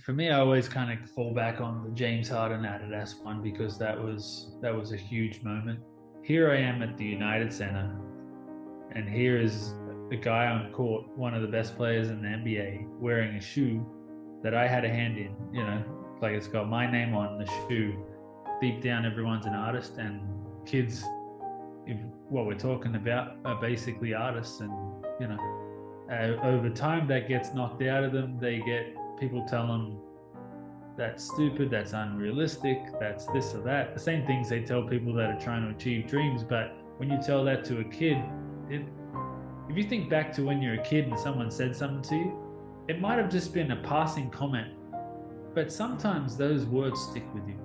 for me, I always kind of fall back on the James Harden Adidas one because that was a huge moment. Here I am at the United Center, and here is the guy on court, one of the best players in the NBA, wearing a shoe that I had a hand in. Like it's got my name on the shoe. Deep down, everyone's an artist, and kids, if what we're talking about, are basically artists, and over time that gets knocked out of them. They get people tell them that's stupid, that's unrealistic, that's this or that. The same things they tell people that are trying to achieve dreams. But when you tell that to a kid, it, if you think back to when you're a kid and someone said something to you, it might have just been a passing comment, but sometimes those words stick with you.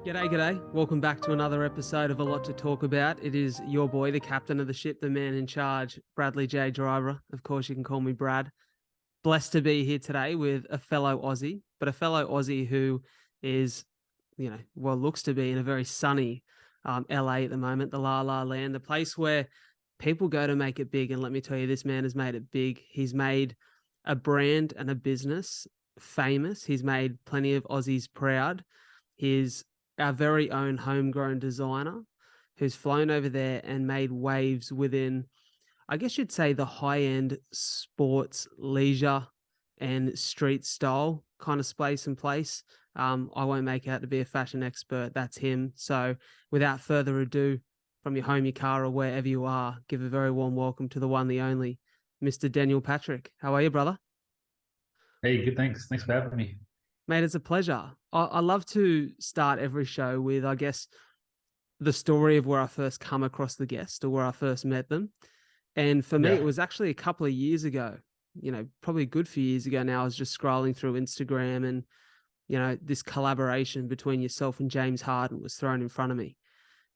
G'day. Welcome back to another episode of A Lot to Talk About. It is your boy, the captain of the ship, the man in charge, Bradley J. Driver. Of course, you can call me Brad. Blessed to be here today with a fellow Aussie, but a fellow Aussie who is, looks to be in a very sunny LA at the moment, the La La Land, the place where people go to make it big. And let me tell you, this man has made it big. He's made a brand and a business famous. He's made plenty of Aussies proud. He's our very own homegrown designer who's flown over there and made waves within, I guess you'd say, the high-end sports, leisure, and street style kind of space and place. I won't make out to be a fashion expert. That's him. So without further ado, from your home, your car, or wherever you are, give a very warm welcome to the one, the only, Mr. Daniel Patrick. How are you, brother? Hey, good. Thanks for having me. Mate, it's a pleasure. I love to start every show with, I guess, the story of where I first come across the guest or where I first met them. And for me, it was actually a couple of years ago, probably a good few years ago now. I was just scrolling through Instagram and, this collaboration between yourself and James Harden was thrown in front of me.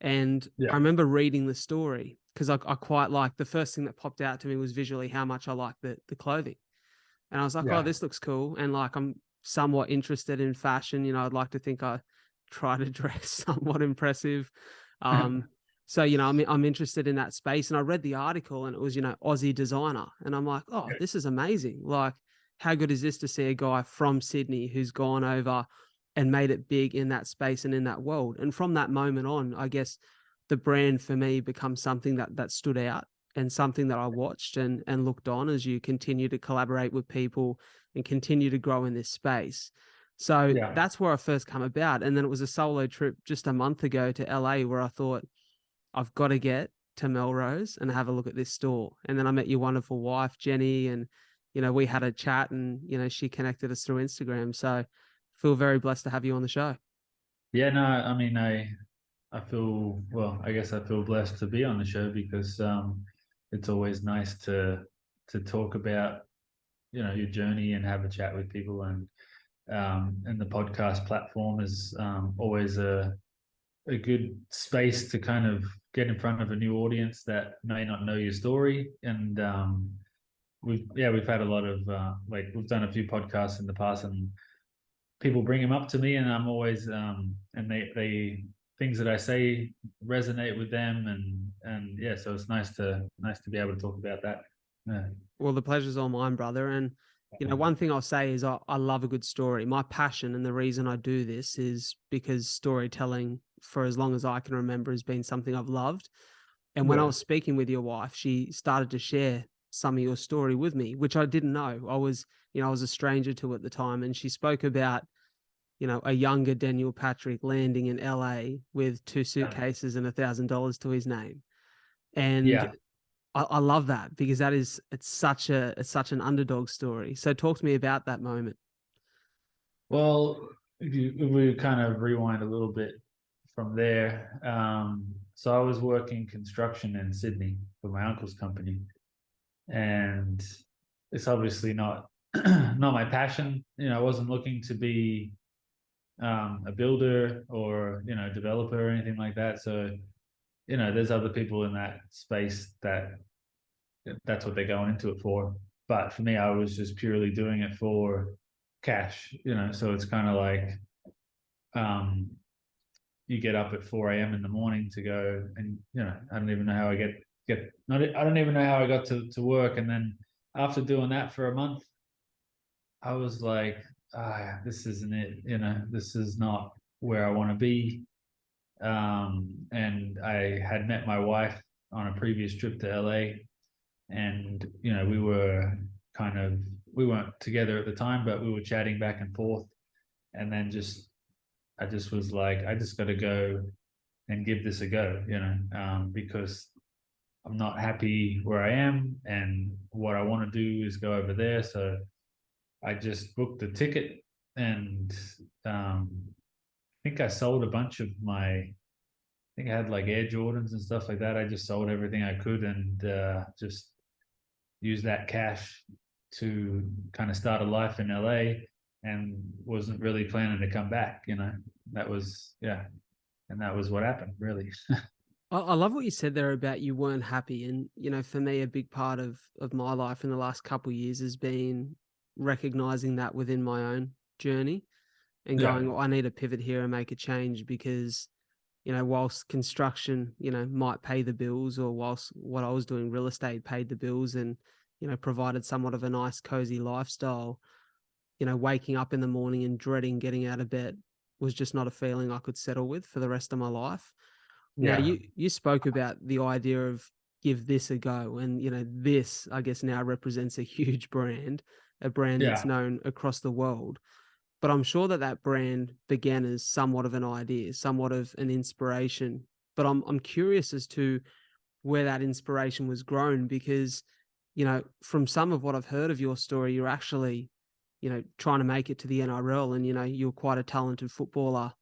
And I remember reading the story because I quite like the first thing that popped out to me was visually how much I like the clothing. And I was like, oh, this looks cool. And like, I'm somewhat interested in fashion. I'd like to think I try to dress somewhat impressive. So, I'm interested in that space. And I read the article and it was, Aussie designer. And I'm like, oh, this is amazing. Like, how good is this to see a guy from Sydney who's gone over and made it big in that space and in that world? And from that moment on, I guess the brand for me becomes something that stood out and something that I watched and looked on as you continue to collaborate with people and continue to grow in this space. So that's where I first come about. And then it was a solo trip just a month ago to LA where I thought, I've got to get to Melrose and have a look at this store. And then I met your wonderful wife, Jenny, and, we had a chat and, she connected us through Instagram. So I feel very blessed to have you on the show. Yeah, no, I mean, I feel, well, I guess I feel blessed to be on the show because it's always nice to talk about, your journey and have a chat with people. And the podcast platform is always a good space to kind of get in front of a new audience that may not know your story. And we've had a lot of we've done a few podcasts in the past, and people bring them up to me, and I'm always and they things that I say resonate with them, and yeah, so it's nice to be able to talk about that. Yeah. Well, the pleasure's all mine, brother. And one thing I'll say is I love a good story. My passion and the reason I do this is because storytelling, for as long as I can remember, has been something I've loved. And when I was speaking with your wife, she started to share some of your story with me, which I didn't know. I was a stranger to at the time. And she spoke about, a younger Daniel Patrick landing in LA with 2 suitcases and $1,000 to his name. And I love that because it's such an underdog story. So talk to me about that moment. Well, if we kind of rewind a little bit from there, so I was working construction in Sydney for my uncle's company, and it's obviously not not my passion. I wasn't looking to be a builder or developer or anything like that. So there's other people in that space that's what they're going into it for. But for me, I was just purely doing it for cash. So it's kind of like you get up at 4 a.m. in the morning to go, and I don't even know how I get not I don't even know how I got to work, and then after doing that for a month, I was like, this isn't it. This is not where I want to be. And I had met my wife on a previous trip to LA, and we weren't together at the time, but we were chatting back and forth. And then I just was like, I just got to go and give this a go, because I'm not happy where I am, and what I want to do is go over there. So I just booked the ticket, and I think I sold a bunch of I think I had like Air Jordans and stuff like that. I just sold everything I could, and just used that cash to kind of start a life in LA, and wasn't really planning to come back. That was, yeah. And that was what happened, really. I love what you said there about you weren't happy. And, for me, a big part of my life in the last couple of years has been recognizing that within my own journey and Yeah. going, well, I need to pivot here and make a change because, whilst construction, might pay the bills, or whilst what I was doing, real estate, paid the bills and, provided somewhat of a nice, cozy lifestyle, waking up in the morning and dreading getting out of bed was just not a feeling I could settle with for the rest of my life. Now, Yeah. you spoke about the idea of give this a go, and this, I guess, now represents a huge brand, a brand that's Yeah. known across the world. But I'm sure that that brand began as somewhat of an idea, somewhat of an inspiration. But I'm curious as to where that inspiration was grown, because from some of what I've heard of your story, you're actually trying to make it to the NRL, and you're quite a talented footballer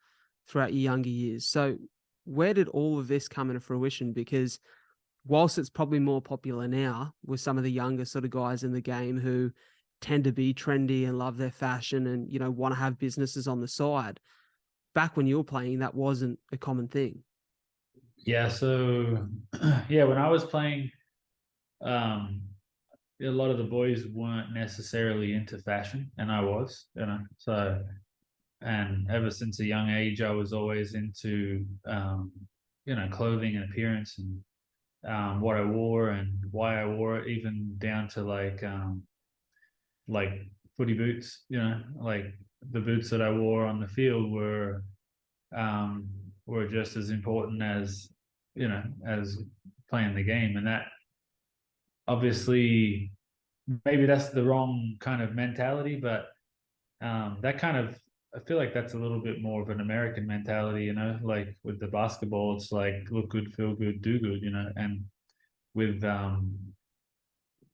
throughout your younger years. So where did all of this come into fruition? Because whilst it's probably more popular now with some of the younger sort of guys in the game who tend to be trendy and love their fashion and want to have businesses on the side, back when you were playing, that wasn't a common thing. Yeah. So, yeah, when I was playing, um, a lot of the boys weren't necessarily into fashion, and I was, So, and ever since a young age, I was always into, clothing and appearance, and what I wore and why I wore it, even down to like footy boots. Like the boots that I wore on the field um, were just as important as playing the game, and that obviously maybe that's the wrong kind of mentality, but that kind of I feel like that's a little bit more of an American mentality, like with the basketball, it's like look good, feel good, do good, and with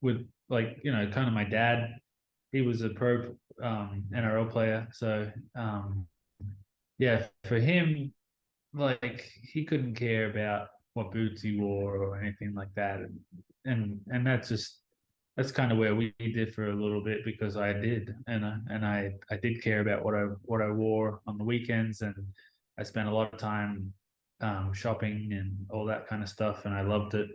with like kind of my dad, he was a pro NRL player, so yeah, for him, like he couldn't care about what boots he wore or anything like that, and that's kind of where we differ a little bit, because I did, and I did care about what I wore on the weekends, and I spent a lot of time shopping and all that kind of stuff, and I loved it,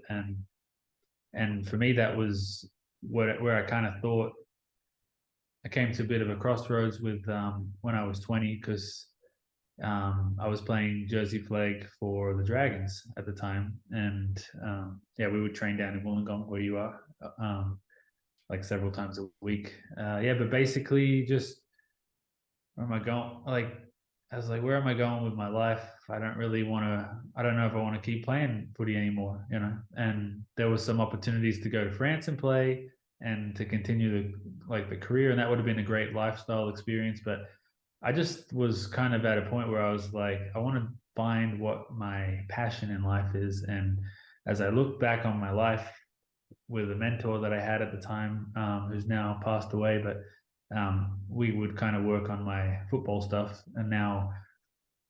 and for me that was where I kind of thought I came to a bit of a crossroads with when I was 20, because I was playing Jersey flag for the Dragons at the time, and yeah, we would train down in Wollongong where you are, like several times a week. Yeah, but basically, just where am I going? Like, I was like, where am I going with my life? I don't really want to. I don't know if I want to keep playing footy anymore, And there was some opportunities to go to France and play, and to continue the career, and that would have been a great lifestyle experience, but I just was kind of at a point where I was like, I want to find what my passion in life is. And as I look back on my life with a mentor that I had at the time, who's now passed away, but we would kind of work on my football stuff. And now,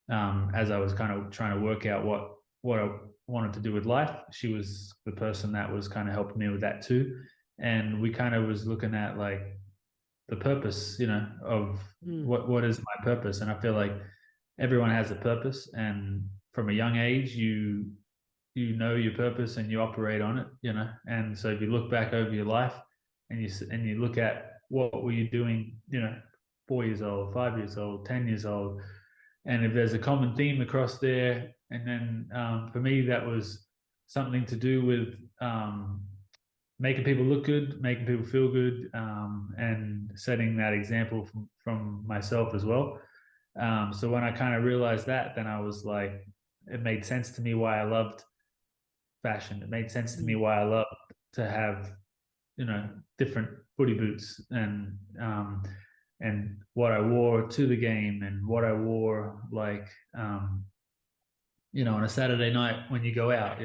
as I was kind of trying to work out what I wanted to do with life, she was the person that was kind of helping me with that too. And we kind of was looking at like the purpose, of Mm. what is my purpose. And I feel like everyone has a purpose, and from a young age, you know your purpose and you operate on it, And so if you look back over your life, and you look at what were you doing, 4 years old, 5 years old, 10 years old, and if there's a common theme across there, and then for me that was something to do with making people look good, making people feel good, and setting that example from myself as well. So when I kind of realized that, then I was like, it made sense to me why I loved fashion. It made sense to me Mm. why I loved to have, different footy boots and what I wore to the game and what I wore on a Saturday night when you go out,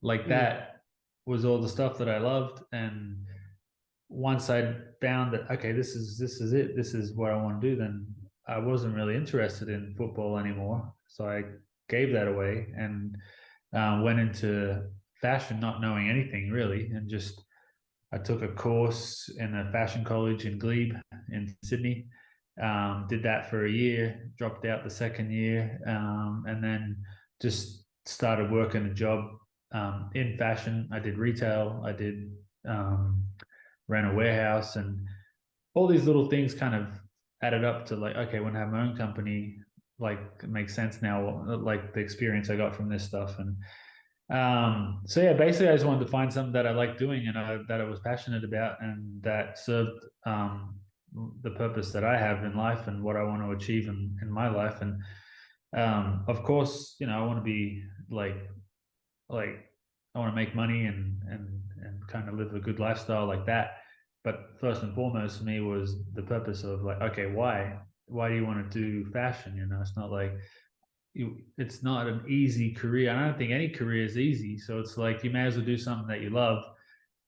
like Mm. that was all the stuff that I loved. And once I found that, okay, this is it, this is what I want to do, then I wasn't really interested in football anymore. So I gave that away and went into fashion, not knowing anything really, and just I took a course in a fashion college in Glebe in Sydney. Did that for a year, dropped out the second year, and then just started working a job in fashion. I did retail, I did um, ran a warehouse, and all these little things kind of added up to like, okay, when I have my own company, like it makes sense now, like the experience I got from this stuff. And so yeah, basically, I just wanted to find something that I liked doing and that I was passionate about, and that served the purpose that I have in life and what I want to achieve in my life. And of course, I want to be like I want to make money and kind of live a good lifestyle like that. But first and foremost for me was the purpose of like, okay, why do you want to do fashion? It's not like it's not an easy career. I don't think any career is easy. So it's like you may as well do something that you love,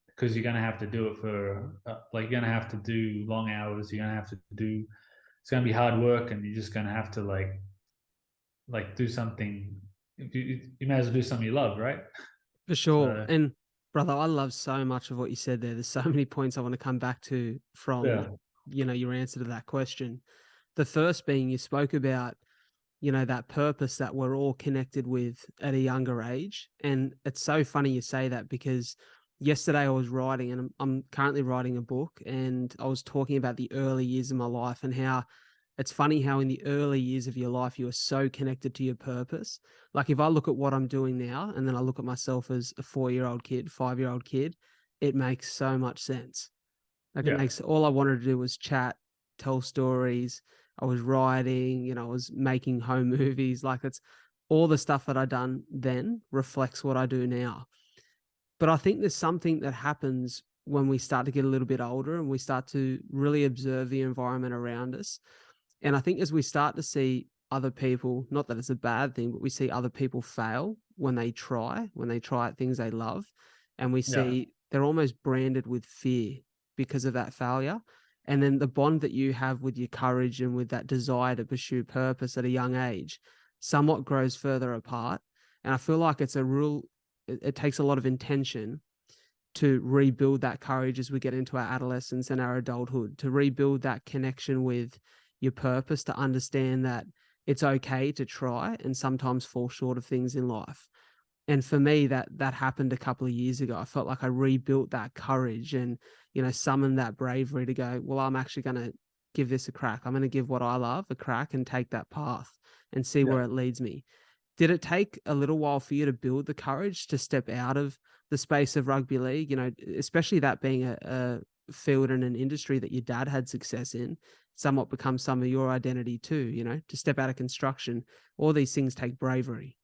because you're gonna have to do it for like you're gonna have to do long hours. You're gonna have to do. It's gonna be hard work, and you're just gonna have to like do something. You may as well do something you love, right? For sure. So And brother, I love so much of what you said there. There's so many points I want to come back to from, yeah, your answer to that question. The first being you spoke about, that purpose that we're all connected with at a younger age. And it's so funny you say that because yesterday I was writing and I'm currently writing a book, and I was talking about the early years of my life and how it's funny how in the early years of your life, you are so connected to your purpose. Like if I look at what I'm doing now and then I look at myself as a 4-year-old kid, 5-year-old kid, it makes so much sense. Like it yeah, makes all I wanted to do was chat, tell stories. I was writing, I was making home movies. Like it's all the stuff that I done then reflects what I do now. But I think there's something that happens when we start to get a little bit older and we start to really observe the environment around us. And I think as we start to see other people, not that it's a bad thing, but we see other people fail when they try at things they love. And we yeah, see they're almost branded with fear because of that failure. And then the bond that you have with your courage and with that desire to pursue purpose at a young age somewhat grows further apart. And I feel like it takes a lot of intention to rebuild that courage as we get into our adolescence and our adulthood, to rebuild that connection with your purpose, to understand that it's okay to try and sometimes fall short of things in life. And for me, that happened a couple of years ago. I felt like I rebuilt that courage and, summoned that bravery to go, well, I'm actually going to give this a crack. I'm going to give what I love a crack and take that path and see yeah. where it leads me. Did it take a little while for you to build the courage to step out of the space of rugby league, especially that being a field and an industry that your dad had success in, somewhat becomes some of your identity too, to step out of construction? All these things take bravery.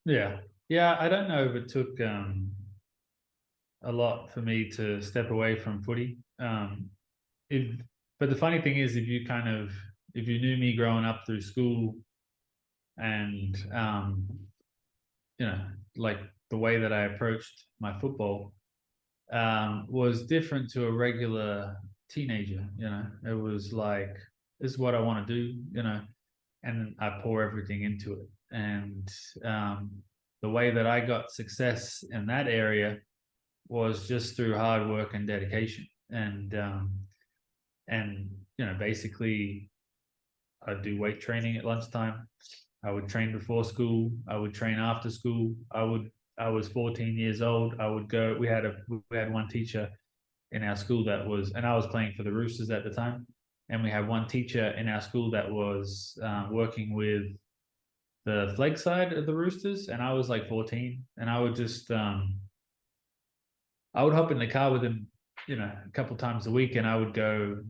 Yeah, yeah. I don't know if it took a lot for me to step away from footy. If but the funny thing is, if you knew me growing up through school and like the way that I approached my football was different to a regular teenager. It was like, this is what I want to do. And I pour everything into it. And the way that I got success in that area was just through hard work and dedication. And basically, I'd do weight training at lunchtime. I would train before school. I would train after school. I was 14 years old. I would go. We had one teacher in our school that was, and I was playing for the Roosters at the time. And we had one teacher in our school that was working with the flag side of the Roosters, and I was like 14, and I would just I would hop in the car with him, a couple times a week, and I would go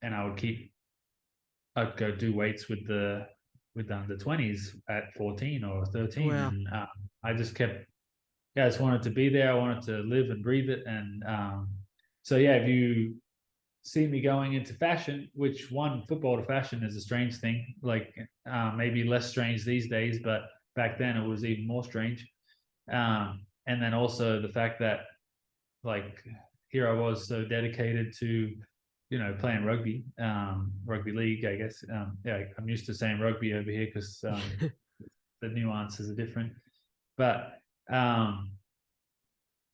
and I'd go do weights with the under 20s at 14 or 13, Wow. and I just kept, yeah, I just wanted to be there. I wanted to live and breathe it, and so yeah, if you see me going into fashion, which one, football to fashion is a strange thing, like maybe less strange these days, but back then it was even more strange. And then also the fact that, like, here I was so dedicated to, playing rugby league, I guess. Yeah, I'm used to saying rugby over here because the nuances are different. But um,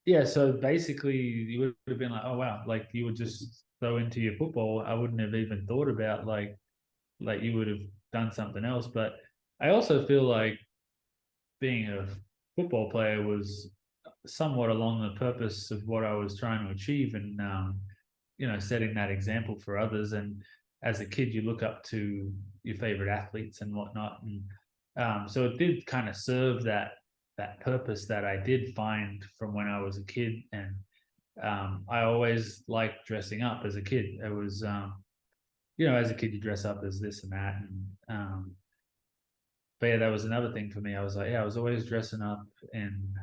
yeah, so basically you would have been like, oh wow, like you would just throw into your football. I wouldn't have even thought about like you would have done something else. But I also feel like being a football player was somewhat along the purpose of what I was trying to achieve, and setting that example for others. And as a kid, you look up to your favorite athletes and whatnot, and so it did kind of serve that purpose that I did find from when I was a kid. And I always liked dressing up as a kid. It was as a kid you dress up as this and that, and but yeah, that was another thing for me. I was like, yeah, I was always dressing up in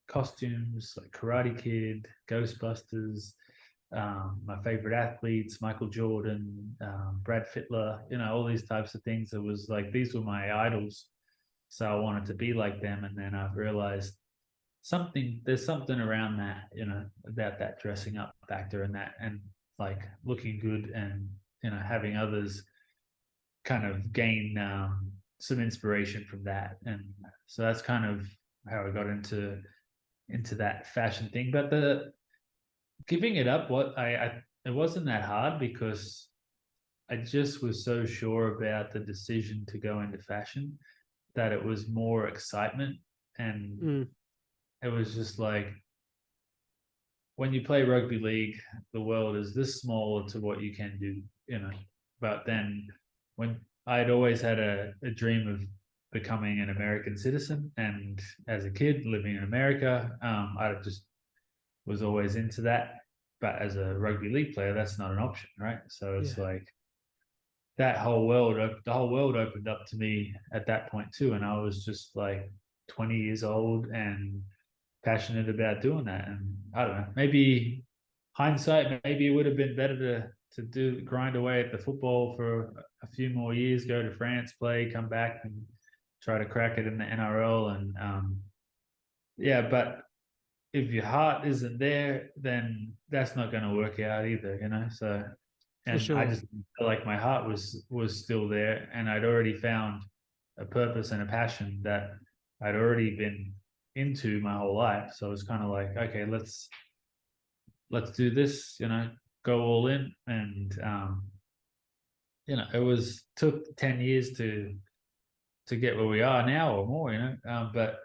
costumes like Karate Kid, Ghostbusters, my favorite athletes, Michael Jordan, Brad Fittler, all these types of things. It was like these were my idols. So I wanted to be like them. And then I realized there's something around that, about that dressing up factor and that, and like looking good, and, having others kind of gain some inspiration from that. And so that's kind of how I got into that fashion thing. But the giving it up, what I it wasn't that hard because I just was so sure about the decision to go into fashion that it was more excitement. And Mm, it was just like, when you play rugby league, the world is this small to what you can do, But then when I'd always had a dream of becoming an American citizen, and as a kid living in America, I just was always into that. But as a rugby league player, that's not an option, right? So it's yeah, like the whole world opened up to me at that point too, and I was just like 20 years old and passionate about doing that. And I don't know, maybe hindsight, maybe it would have been better to do grind away at the football for a few more years, go to France, play, come back, and try to crack it in the NRL. And yeah, but if your heart isn't there, then that's not going to work out either. So, for and I sure. just felt like my heart was still there, and I'd already found a purpose and a passion that I'd already been into my whole life. So it's kind of like, okay, let's do this. Go all in. And it was took 10 years to get where we are now or more. But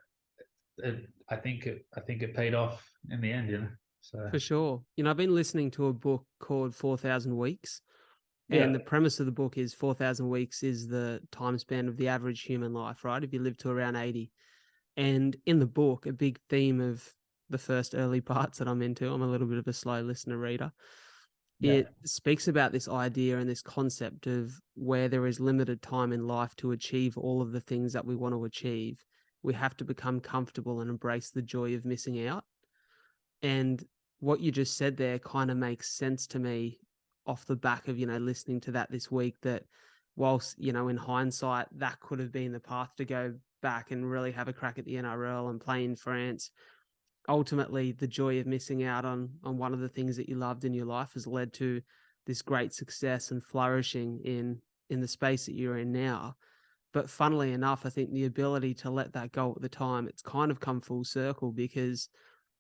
I think it paid off in the end. So For sure. I've been listening to a book called 4,000 Weeks, and yeah, the premise of the book is 4,000 weeks is the time span of the average human life, right? If you live to around 80. And in the book, a big theme of the first early parts that I'm into, I'm a little bit of a slow listener reader. yeah, It speaks about this idea and this concept of where there is limited time in life to achieve all of the things that we want to achieve. We have to become comfortable and embrace the joy of missing out. And what you just said there kind of makes sense to me off the back of, listening to that this week, that whilst, in hindsight, that could have been the path to go back and really have a crack at the NRL and play in France. Ultimately, the joy of missing out on one of the things that you loved in your life has led to this great success and flourishing in the space that you're in now. But funnily enough, I think the ability to let that go at the time, it's kind of come full circle because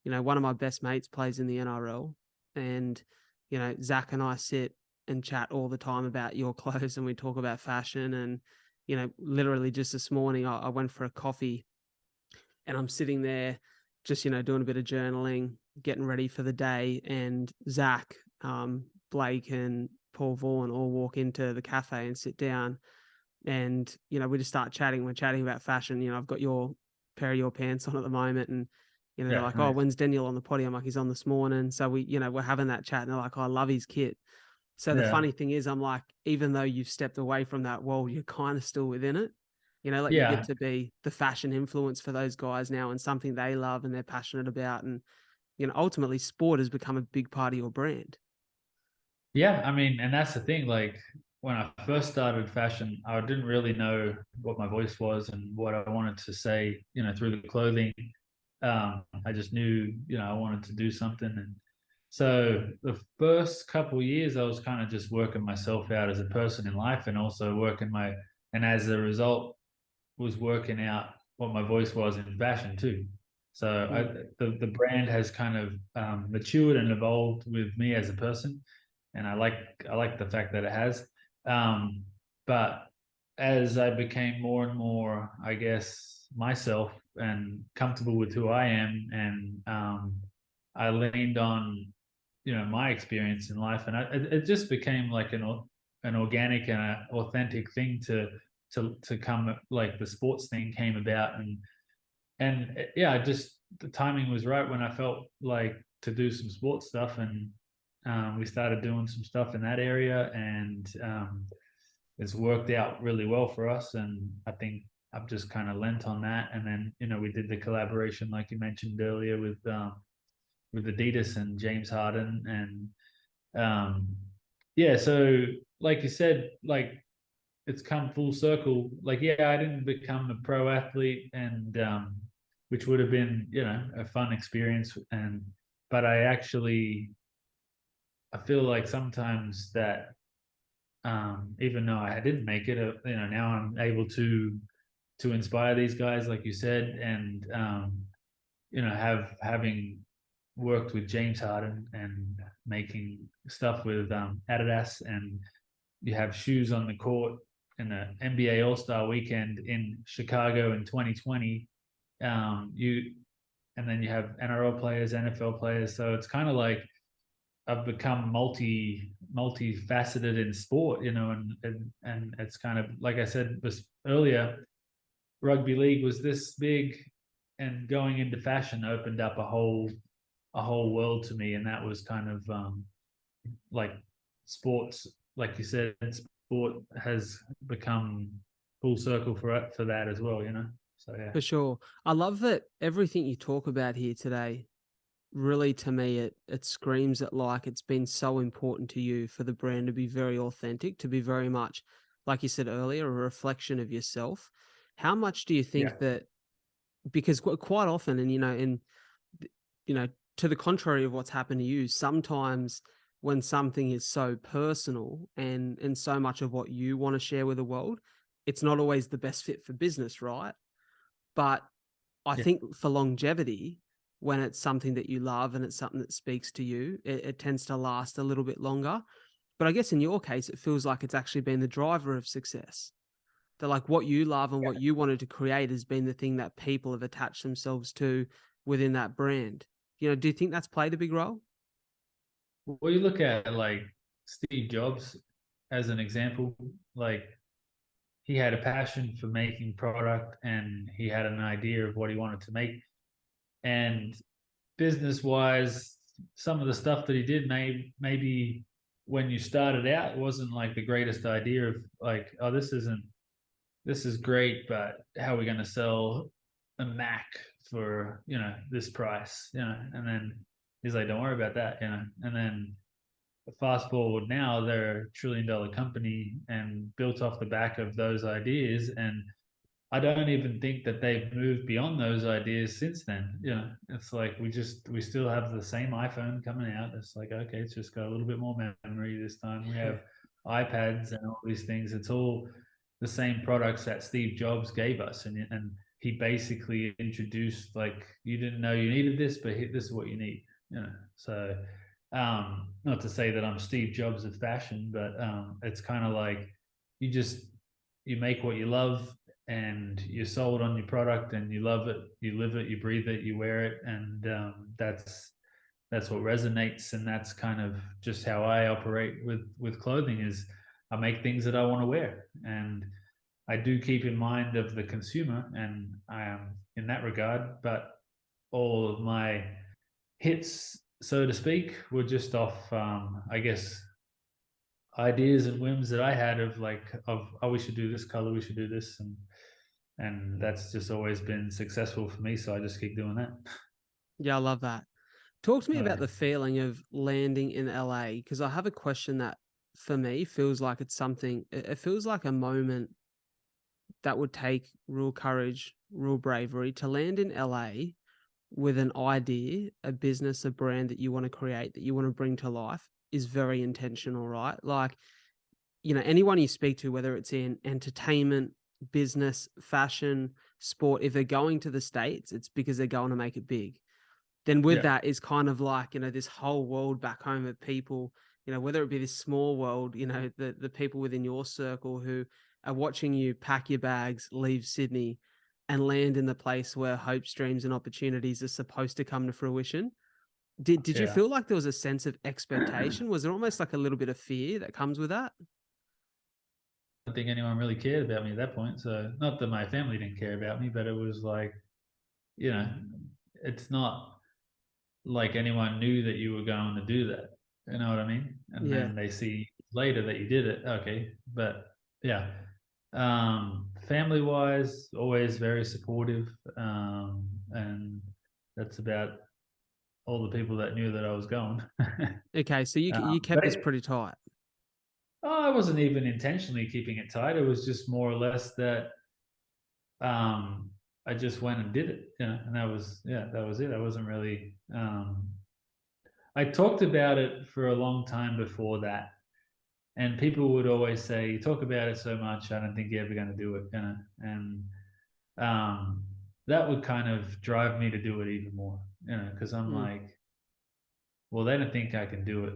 one of my best mates plays in the NRL, and, Zach and I sit and chat all the time about your clothes, and we talk about fashion. And, literally just this morning, I went for a coffee, and I'm sitting there just, doing a bit of journaling, getting ready for the day. And Zach, Blake, and Paul Vaughan all walk into the cafe and sit down. And, we just start chatting. We're chatting about fashion. I've got your pair of your pants on at the moment, and You know, they're Yeah, like, "Oh, nice. when's Daniel on the potty?" I'm like, "He's on this morning." So we're having that chat, and they're like, "Oh, I love his kit." So the Yeah. funny thing is, I'm like, even though you've stepped away from that world, you're kind of still within it. You know, like you get Yeah. to be the fashion influence for those guys now, and something they love and they're passionate about. And, ultimately sport has become a big part of your brand. Yeah, I mean, and that's the thing. Like when I first started fashion, I didn't really know what my voice was and what I wanted to say, through the clothing. I just knew, I wanted to do something. And so the first couple of years, I was kind of just working myself out as a person in life and also and as a result, was working out what my voice was in fashion too. So Mm. the brand has kind of matured and evolved with me as a person, and I like the fact that it has. Um, but as I became more and more, I guess, myself and comfortable with who I am, and I leaned on my experience in life, and it just became like an organic and an authentic thing to come, like the sports thing came about. And yeah, just the timing was right when I felt like to do some sports stuff. And we started doing some stuff in that area, and it's worked out really well for us. And I think I've just kind of lent on that. And then we did the collaboration like you mentioned earlier with Adidas and James Harden. And yeah, so like you said, like it's come full circle. Like, yeah, I didn't become a pro athlete, and which would have been, a fun experience. But I feel like sometimes that, even though I didn't make it, now I'm able to inspire these guys, like you said, and having worked with James Harden and making stuff with Adidas, and you have shoes on the court in the NBA All Star Weekend in Chicago in 2020. You and then you have NRL players, NFL players. So it's kind of like I've become multifaceted in sport, and it's kind of like I said earlier. Rugby league was this big, and going into fashion opened up a whole world to me, and that was kind of like sports, like you said, sport has become full circle for that as well. So yeah. For sure. I love that everything you talk about here today, really to me, it screams at like it's been so important to you for the brand to be very authentic, to be very much, like you said earlier, a reflection of yourself. How much do you Yeah. think that, because quite often, and you know, to the contrary of what's happened to you, sometimes when something is so personal and so much of what you want to share with the world, it's not always the best fit for business, right? But I Yeah. think for longevity, when it's something that you love and it's something that speaks to you, it tends to last a little bit longer. But I guess in your case, it feels like it's actually been the driver of success. That like what you love and what you wanted to create has been the thing that people have attached themselves to within that brand. Do you think that's played a big role? Well, you look at like Steve Jobs as an example. Like he had a passion for making product, and he had an idea of what he wanted to make. And business wise, some of the stuff that he did maybe when you started out, it wasn't like the greatest idea of like, oh, this is great, but how are we going to sell a Mac for this price? And then he's like, don't worry about that. And then fast forward now, they're a $1 trillion company and built off the back of those ideas. And I don't even think that they've moved beyond those ideas since then. It's like we still have the same iPhone coming out. It's like, okay, it's just got a little bit more memory this time. We have iPads and all these things. It's all the same products that Steve Jobs gave us, and he basically introduced, like, you didn't know you needed this, but this is what you need. So not to say that I'm Steve Jobs of fashion, but it's kind of like you just you make what you love, and you're sold on your product, and you love it, you live it, you breathe it, you wear it. And that's what resonates. And that's kind of just how I operate with clothing. Is I make things that I want to wear, and I do keep in mind of the consumer, and I am in that regard. But all of my hits, so to speak, were just off, I guess, ideas and whims that I had of oh, we should do this color, we should do this, and that's just always been successful for me. So I just keep doing that. Yeah, I love that. Talk to me Oh, about yeah. the feeling of landing in LA, because I have a question that for me feels like it's something, it feels like a moment that would take real courage, real bravery to land in LA with an idea, a business, a brand that you want to create, that you want to bring to life is very intentional, right? Like, anyone you speak to, whether it's in entertainment, business, fashion, sport, if they're going to the States, it's because they're going to make it big. Then with Yeah. that is kind of like, this whole world back home of people, whether it be this small world, the people within your circle who are watching you pack your bags, leave Sydney and land in the place where hopes, dreams and opportunities are supposed to come to fruition. Did you Yeah. feel like there was a sense of expectation? Was there almost like a little bit of fear that comes with that? I don't think anyone really cared about me at that point. So not that my family didn't care about me, but it was like, you know, it's not like anyone knew that you were going to do that. You know what I mean? And Yeah. then they see later that you did it. Okay. But yeah. Family wise, always very supportive. And that's about all the people that knew that I was going. Okay. So you kept this But pretty tight. I wasn't even intentionally keeping it tight. It was just more or less that I just went and did it, and that was it. I wasn't really. I talked about it for a long time before that, and people would always say, "You talk about it so much, I don't think you're ever going to do it," and um, that would kind of drive me to do it even more, because I'm Mm, like, well, they don't think I can do it,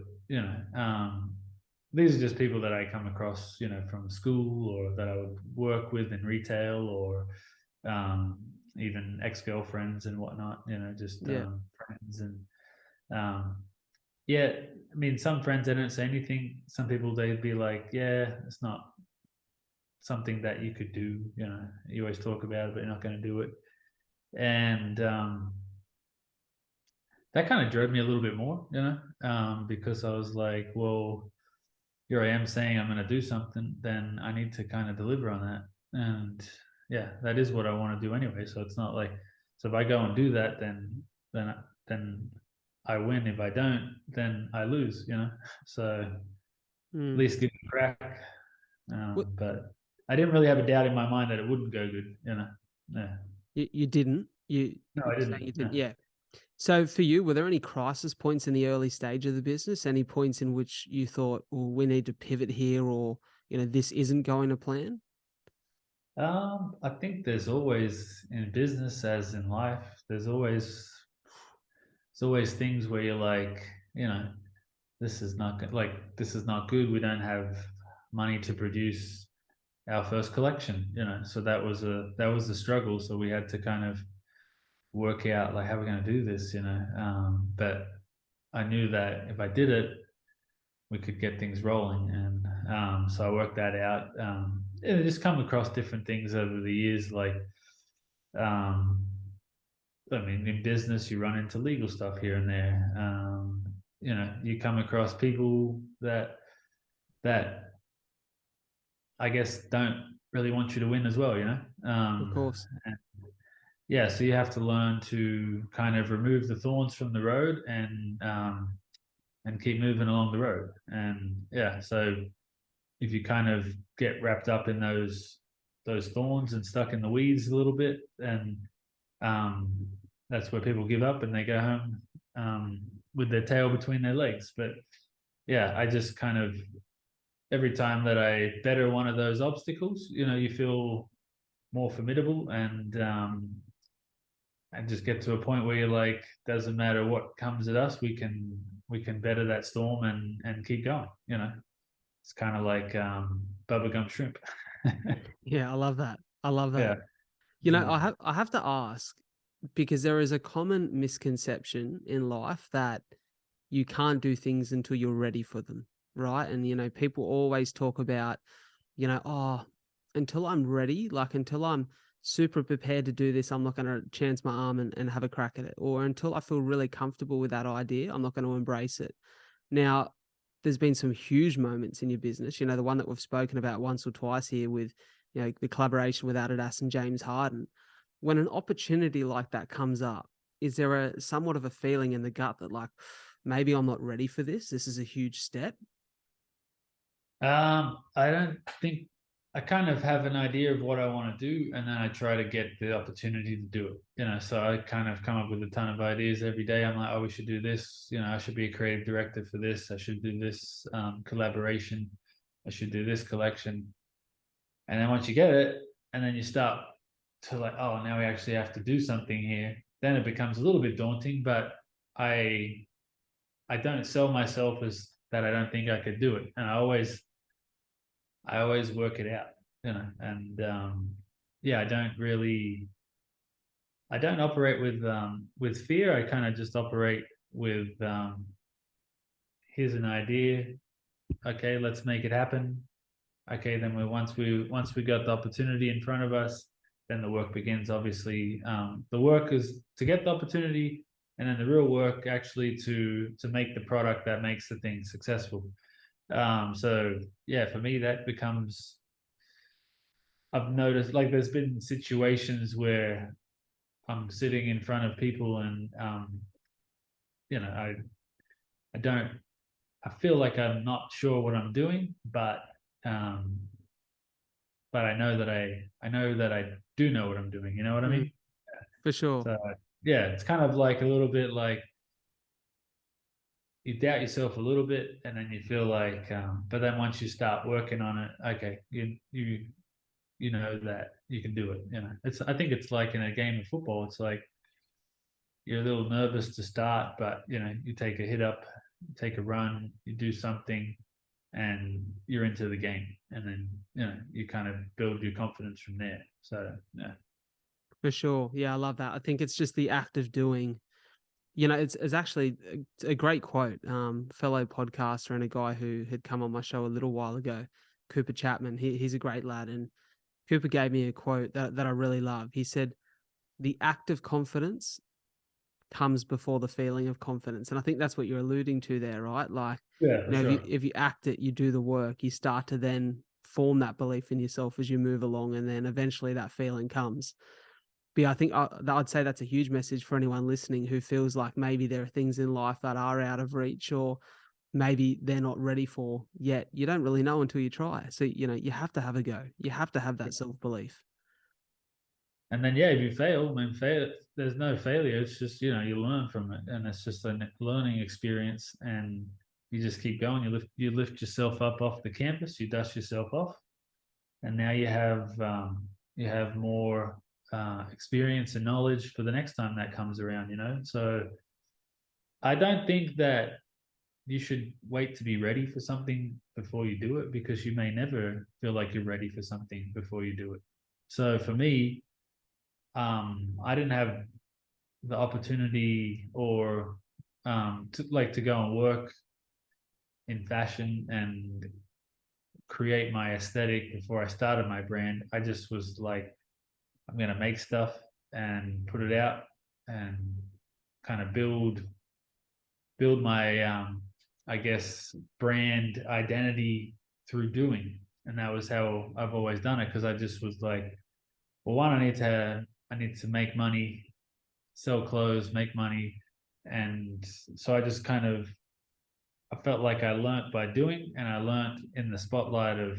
these are just people that I come across, from school or that I would work with in retail or um, even ex-girlfriends and whatnot, just yeah. friends. And um, yeah, I mean, some friends, they don't say anything. Some people, they'd be like, yeah, it's not something that you could do. You always talk about it, but you're not going to do it. And that kind of drove me a little bit more, because I was like, well, here I am saying I'm going to do something, then I need to kind of deliver on that. And yeah, that is what I want to do anyway. So it's not like, so if I go and do that, then then I win. If I don't, then I lose. So at Mm. least give it a crack. What But I didn't really have a doubt in my mind that it wouldn't go good. Yeah. you didn't? No, You're I saying didn't. you No. didn't? Yeah. So for you, were there any crisis points in the early stage of the business? Any points in which you thought, well, we need to pivot here, or this isn't going to plan? I think there's always in business as in life, there's always things where you're like, this is not good. Like this is not good. We don't have money to produce our first collection. So that was the struggle. So we had to kind of work out like how we're going to do this. But I knew that if I did it, we could get things rolling, and so I worked that out. Just come across different things over the years, like um, I mean, in business, you run into legal stuff here and there. You come across people that I guess don't really want you to win as well. Of course. And yeah, so you have to learn to kind of remove the thorns from the road and keep moving along the road. And yeah, so if you kind of get wrapped up in those thorns and stuck in the weeds a little bit, then um, that's where people give up and they go home with their tail between their legs. But yeah, I just kind of every time that I better one of those obstacles, you feel more formidable and just get to a point where you're like, doesn't matter what comes at us, we can better that storm and keep going. It's kind of like bubblegum shrimp. Yeah, I love that. I love Yeah. that. I have to ask, because there is a common misconception in life that you can't do things until you're ready for them, right? And people always talk about, oh, until I'm ready, like until I'm super prepared to do this, I'm not going to chance my arm and have a crack at it. Or until I feel really comfortable with that idea, I'm not going to embrace it. Now, there's been some huge moments in your business, the one that we've spoken about once or twice here with, the collaboration with Adidas and James Harden. When an opportunity like that comes up, is there a somewhat of a feeling in the gut that like, maybe I'm not ready for this? This is a huge step. I don't think I kind of have an idea of what I want to do, and then I try to get the opportunity to do it. So I kind of come up with a ton of ideas every day. I'm like, oh, we should do this. I should be a creative director for this. I should do this collaboration. I should do this collection. And then once you get it, and then you start to like, oh, now we actually have to do something here. Then it becomes a little bit daunting. But I don't sell myself as that. I don't think I could do it, and I always work it out, and yeah, I don't operate with fear. I kind of just operate with here's an idea. Okay, let's make it happen. Okay, then once we got the opportunity in front of us, then the work begins. Obviously, the work is to get the opportunity, and then the real work actually to make the product that makes the thing successful. So yeah, for me that becomes. I've noticed like there's been situations where I'm sitting in front of people and you know I don't I feel like I'm not sure what I'm doing, um, but I know that I do know what I'm doing. You know what I Mm, mean? for sure. So yeah, it's kind of like a little bit like you doubt yourself a little bit, and then you feel like, but then once you start working on it, okay, you know that you can do it. I think it's like in a game of football. It's like you're a little nervous to start, but you take a hit up, you take a run, you do something, and you're into the game, and then you kind of build your confidence from there. So yeah, For sure. Yeah, I love that. I think it's just the act of doing. It's actually a great quote. Fellow podcaster and a guy who had come on my show a little while ago, Cooper Chapman. He's a great lad, and Cooper gave me a quote that I really love. He said, "The act of confidence comes before the feeling of confidence," and I think that's what you're alluding to there, right? Like, yeah, for if you sure. if you act it, you do the work, you start to then form that belief in yourself as you move along, and then eventually that feeling comes. But yeah, I think I'd say that's a huge message for anyone listening who feels like maybe there are things in life that are out of reach or maybe they're not ready for yet. You don't really know until you try. So, you have to have a go. You have to have that self-belief. And then yeah, if you fail, there's no failure. It's just you learn from it, and it's just a learning experience, and you just keep going. You lift yourself up off the campus, you dust yourself off, and now you have more experience and knowledge for the next time that comes around. So I don't think that you should wait to be ready for something before you do it, because you may never feel like you're ready for something before you do it. So for me, I didn't have the opportunity or to go and work in fashion and create my aesthetic before I started my brand. I just was like, I'm gonna make stuff and put it out and kind of build my I guess brand identity through doing. And that was how I've always done it, because I just was like, well, one, I need to make money, sell clothes, make money. And so I just kind of I felt like I learnt by doing, and I learnt in the spotlight of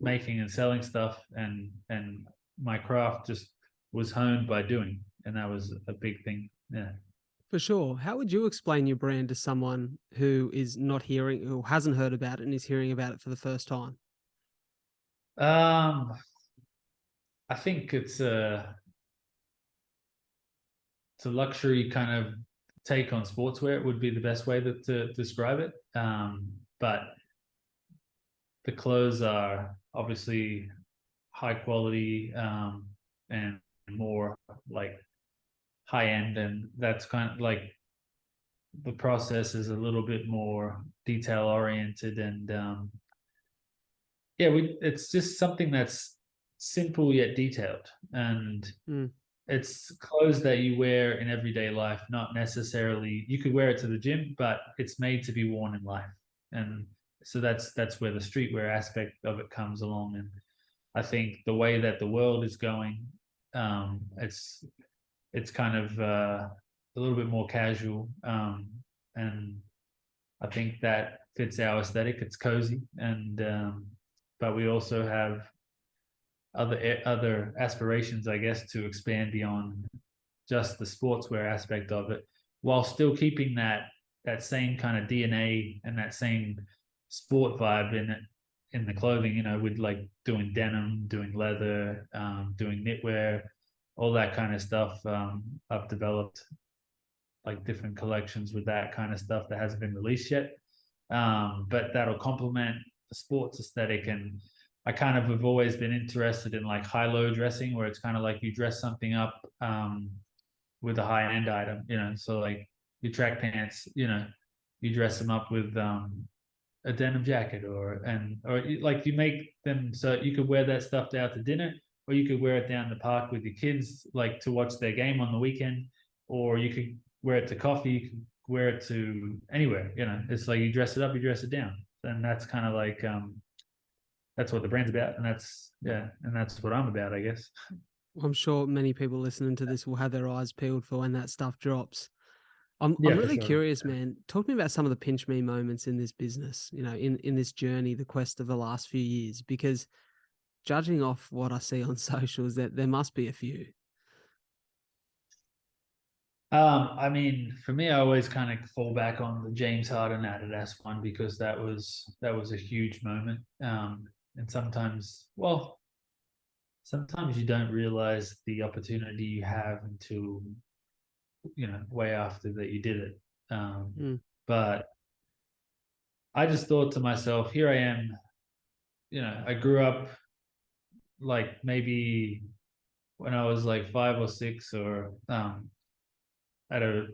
making and selling stuff, and my craft just was honed by doing, and that was a big thing. Yeah. For sure. How would you explain your brand to someone who is not hearing, who hasn't heard about it and is hearing about it for the first time? Um, I think it's a luxury kind of take on sportswear. Would be the best way to describe it. But the clothes are obviously high quality, and more like high end, and that's kind of like the process is a little bit more detail oriented, and yeah, it's just something that's simple yet detailed, and Mm. it's clothes that you wear in everyday life, not necessarily you could wear it to the gym, but it's made to be worn in life. And so that's where the streetwear aspect of it comes along. And I think the way that the world is going, it's kind of a little bit more casual, and I think that fits our aesthetic. It's cozy, and but we also have other aspirations, I guess, to expand beyond just the sportswear aspect of it, while still keeping that same kind of DNA and that same sport vibe in it in the clothing. With like doing denim, doing leather, doing knitwear, all that kind of stuff. I've developed like different collections with that kind of stuff that hasn't been released yet, but that'll complement the sports aesthetic. And I kind of have always been interested in like high-low dressing, where it's kind of like you dress something up with a high-end item. So like your track pants, you dress them up with a denim jacket, or like you make them so you could wear that stuff out to dinner, or you could wear it down the park with your kids, like to watch their game on the weekend, or you could wear it to coffee, you could wear it to anywhere. It's like you dress it up, you dress it down, and that's kind of like that's what the brand's about, and that's what I'm about, I guess. I'm sure many people listening to this will have their eyes peeled for when that stuff drops. I'm Yeah, for really sure. curious, man. Talk to me about some of the pinch me moments in this business, in this journey, the quest of the last few years, because judging off what I see on socials, that there must be a few. I mean, for me, I always kind of fall back on the James Harden Adidas one, because that was a huge moment. And sometimes you don't realize the opportunity you have until way after that you did it. Mm. But I just thought to myself, here I am. I grew up like maybe when I was like 5 or 6, or at a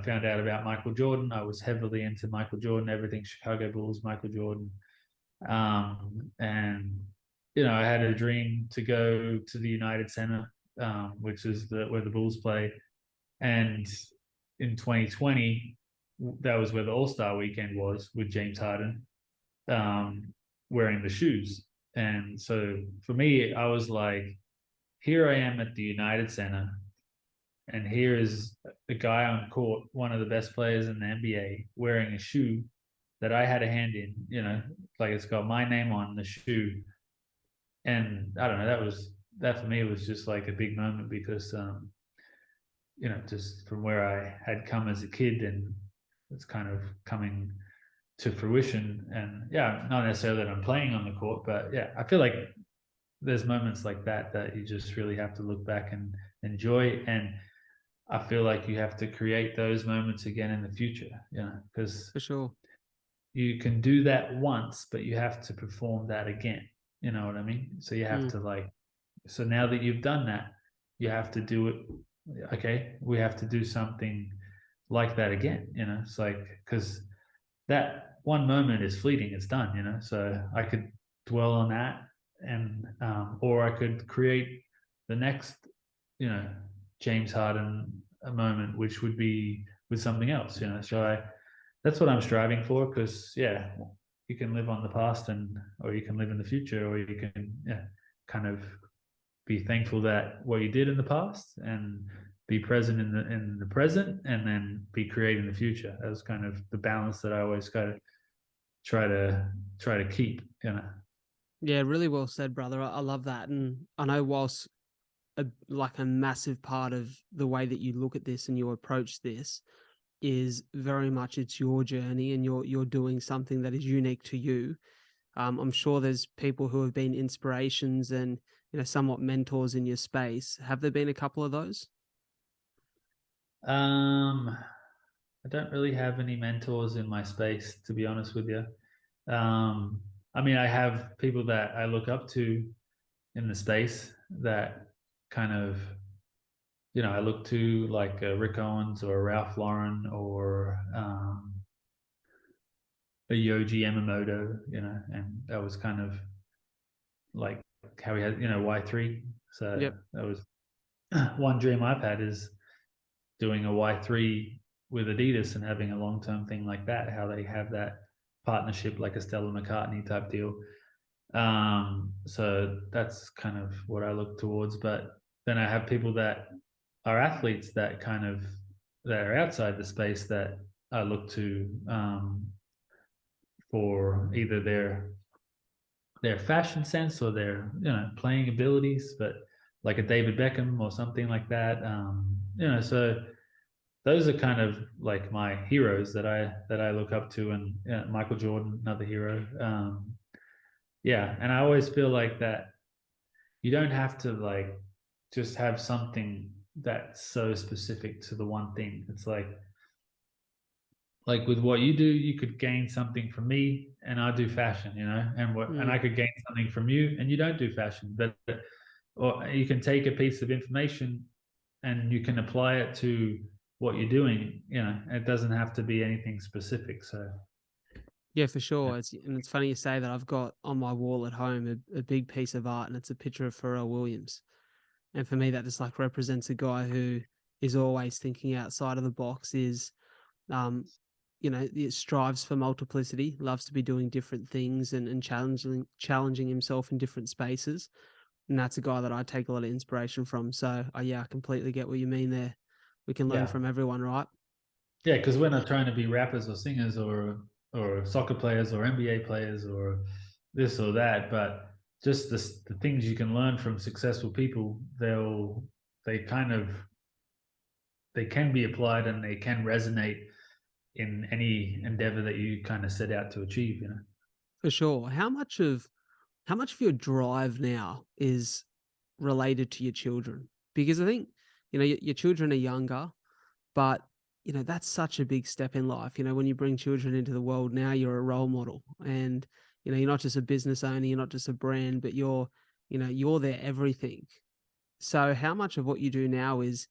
found out about Michael Jordan. I was heavily into Michael Jordan, everything Chicago Bulls, Michael Jordan. And I had a dream to go to the United Center, which is where the Bulls play. And in 2020, that was where the All Star Weekend was, with James Harden wearing the shoes. And so for me, I was like, here I am at the United Center, and here is a guy on court, one of the best players in the NBA, wearing a shoe that I had a hand in. Like it's got my name on the shoe. And I don't know, that for me was just like a big moment, because just from where I had come as a kid, and it's kind of coming to fruition. And yeah, not necessarily that I'm playing on the court, but yeah, I feel like there's moments like that you just really have to look back and enjoy. And I feel like you have to create those moments again in the future, because For sure. you can do that once, but you have to perform that again. You know what I mean? So you have Mm. to so now that you've done that, you have to do it. Okay, we have to do something like that again. It's like, because that one moment is fleeting, it's done. So I could dwell on that, and or I could create the next, you know, James Harden a moment, which would be with something else. So that's what I'm striving for, because yeah, you can live on the past, or you can live in the future, or you can kind of be thankful that what you did in the past, and be present in the present, and then be creating the future. That was kind of the balance that I always kind of try to keep. Yeah, really well said, brother. I love that. And I know whilst like a massive part of the way that you look at this and you approach this is very much it's your journey, and you're doing something that is unique to you. I'm sure there's people who have been inspirations and somewhat mentors in your space. Have there been a couple of those? um I don't really have any mentors in my space, to be honest with you. um I mean, I have people that I look up to in the space, that kind of I look to, like Rick Owens or Ralph Lauren, or a Yoji Yamamoto, and that was kind of like how he had, Y3. So Yep. that was one dream I've had, is doing a Y3 with Adidas and having a long-term thing like that, how they have that partnership like a Stella McCartney type deal. So that's kind of what I look towards. But then I have people that are athletes that are outside the space that I look to, for either their fashion sense or their playing abilities, but like a David Beckham or something like that. So those are kind of like my heroes that I look up to, and Michael Jordan, another hero. Yeah, and I always feel like that you don't have to like just have something that's so specific to the one thing. It's like with what you do, you could gain something from me, and I do fashion, and I Mm. could gain something from you, and you don't do fashion. But or you can take a piece of information and you can apply it to what you're doing. It doesn't have to be anything specific. So Yeah, for yeah, sure. It's funny you say that. I've got on my wall at home a big piece of art, and it's a picture of Pharrell Williams. And for me, that just like represents a guy who is always thinking outside of the box. Um, it strives for multiplicity, loves to be doing different things and challenging himself in different spaces. And that's a guy that I take a lot of inspiration from. So, yeah, I completely get what you mean there. We can learn yeah, from everyone, right? yeah. Because we're not trying to be rappers or singers or soccer players or NBA players or this or that, but just the things you can learn from successful people. They kind of they can be applied and they can resonate in any endeavor that you kind of set out to achieve. For sure. How much of your drive now is related to your children? Because I think, your children are younger, but that's such a big step in life. When you bring children into the world, now you're a role model, and you're not just a business owner, you're not just a brand, but you're their everything. So how much of what you do now is,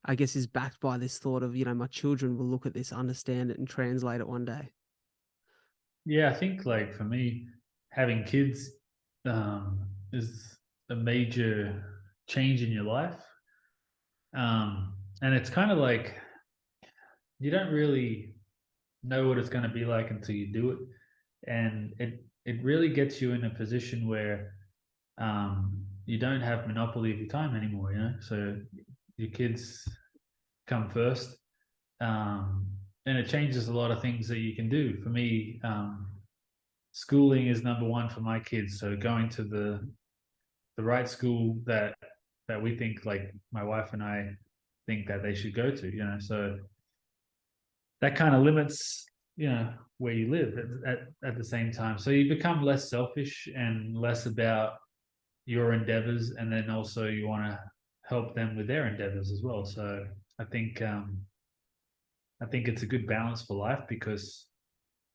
I guess, is backed by this thought of, my children will look at this, understand it, and translate it one day? Yeah, I think like for me, having kids is a major change in your life. And it's kind of like you don't really know what it's going to be like until you do it. And it really gets you in a position where you don't have monopoly of your time anymore. So your kids come first. And it changes a lot of things that you can do. For me, schooling is number one for my kids. So going to the right school that we think, like my wife and I think that they should go to. So that kind of limits, where you live at the same time. So you become less selfish and less about your endeavors, and then also you want to help them with their endeavors as well. So I think um, I think it's a good balance for life because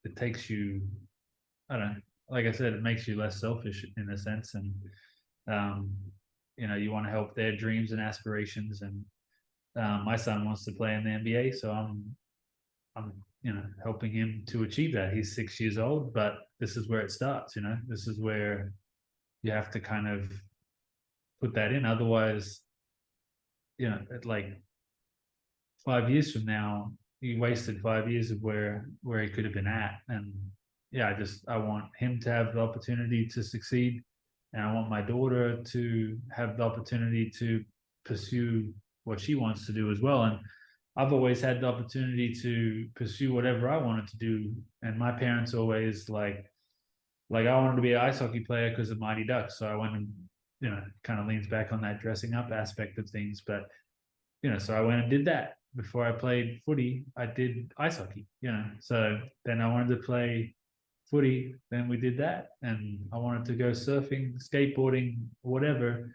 it takes you, I don't know, like I said, it makes you less selfish in a sense, and um, you want to help their dreams and aspirations. And my son wants to play in the NBA, so I'm helping him to achieve that. He's 6 years old, but this is where it starts. This is where you have to kind of put that in. Otherwise, like 5 years from now, he wasted 5 years of where he could have been at. And yeah, I want him to have the opportunity to succeed, and I want my daughter to have the opportunity to pursue what she wants to do as well. And I've always had the opportunity to pursue whatever I wanted to do. And my parents always like I wanted to be an ice hockey player because of Mighty Ducks. So I went and kind of leans back on that dressing up aspect of things. But so I went and did that. Before I played footy, I did ice hockey. So then I wanted to play footy, then we did that. And I wanted to go surfing, skateboarding, whatever.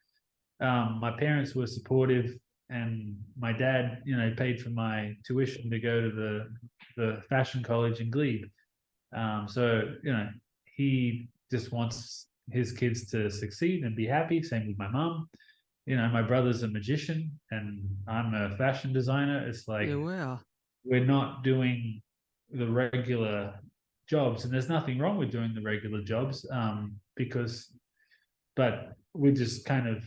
My parents were supportive, and my dad, paid for my tuition to go to the fashion college in Glebe. So he just wants his kids to succeed and be happy. Same with my mom. My brother's a magician and I'm a fashion designer. It's Yeah, like wow. we're not doing the regular jobs, and there's nothing wrong with doing the regular jobs, because but we just kind of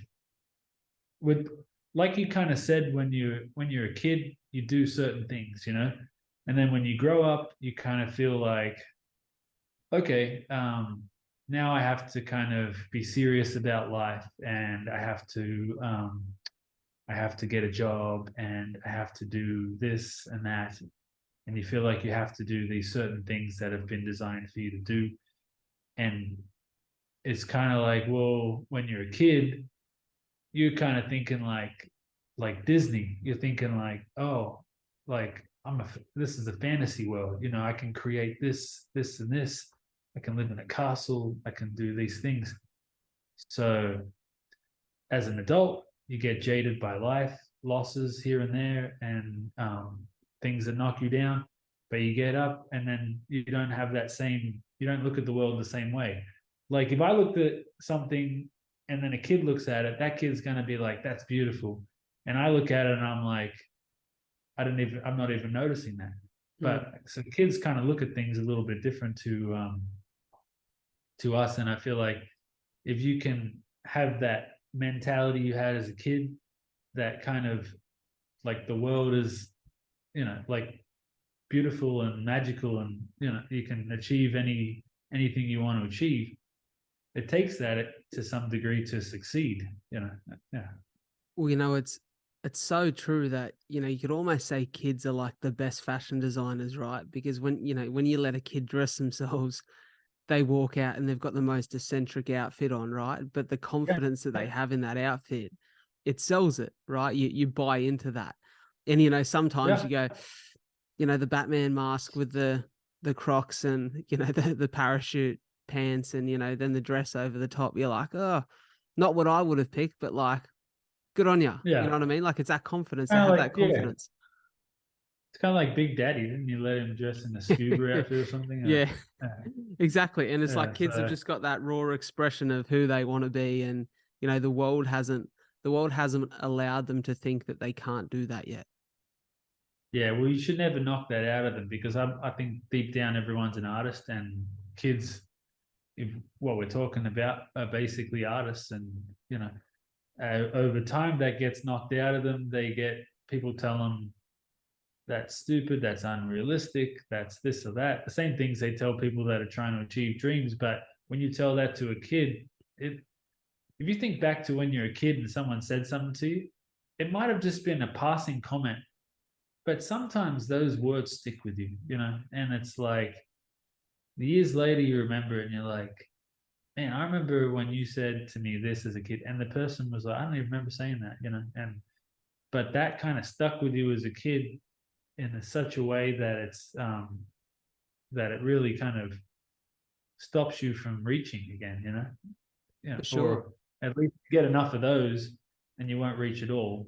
with like you kind of said when you're a kid, you do certain things, and then when you grow up, you kind of feel like, okay, now I have to kind of be serious about life, and I have to get a job, and I have to do this and that, and you feel like you have to do these certain things that have been designed for you to do, and it's kind of like, well, when you're a kid, you're kind of thinking like Disney. You're thinking like, oh, like this is a fantasy world. I can create this, and this. I can live in a castle. I can do these things. So as an adult, you get jaded by life, losses here and there, and things that knock you down. But you get up, and then you don't have that same. You don't look at the world the same way. Like if I looked at something, and then a kid looks at it, that kid's gonna be like, "That's beautiful," and I look at it, and I'm like, I'm not even noticing that. But so kids kind of look at things a little bit different to us, and I feel like if you can have that mentality you had as a kid, that kind of like the world is, like beautiful and magical, and you can achieve anything you want to achieve. It takes that to some degree to succeed. Yeah. Well, it's so true that, you could almost say kids are like the best fashion designers, right? Because when you let a kid dress themselves, they walk out and they've got the most eccentric outfit on, right? But the confidence that they have in that outfit, it sells it, right? You buy into that. And sometimes Yeah. you go, the Batman mask with the Crocs and the parachute pants and then the dress over the top. You're like, oh, not what I would have picked, but like, good on you. You know Yeah. what I mean? Like it's that confidence. They Kind of have like, that yeah. confidence. It's kind of like Big Daddy. Didn't you let him dress in a scuba outfit or something? Yeah, Yeah. exactly. And it's like Yeah. kids have So just got that raw expression of who they want to be, and the world hasn't allowed them to think that they can't do that yet. yeah, well, you should never knock that out of them, because I think deep down everyone's an artist, and kids, if what we're talking about, are basically artists, and over time that gets knocked out of them. People tell them that's stupid, that's unrealistic, that's this or that. The same things they tell people that are trying to achieve dreams. But when you tell that to a kid, if you think back to when you're a kid and someone said something to you, it might have just been a passing comment, but sometimes those words stick with you, and it's like years later you remember it, and you're like, man, I remember when you said to me this as a kid, and the person was like, I don't even remember saying that, and but that kind of stuck with you as a kid in such a way that that it really kind of stops you from reaching again, For sure. or at least get enough of those, and you won't reach it all.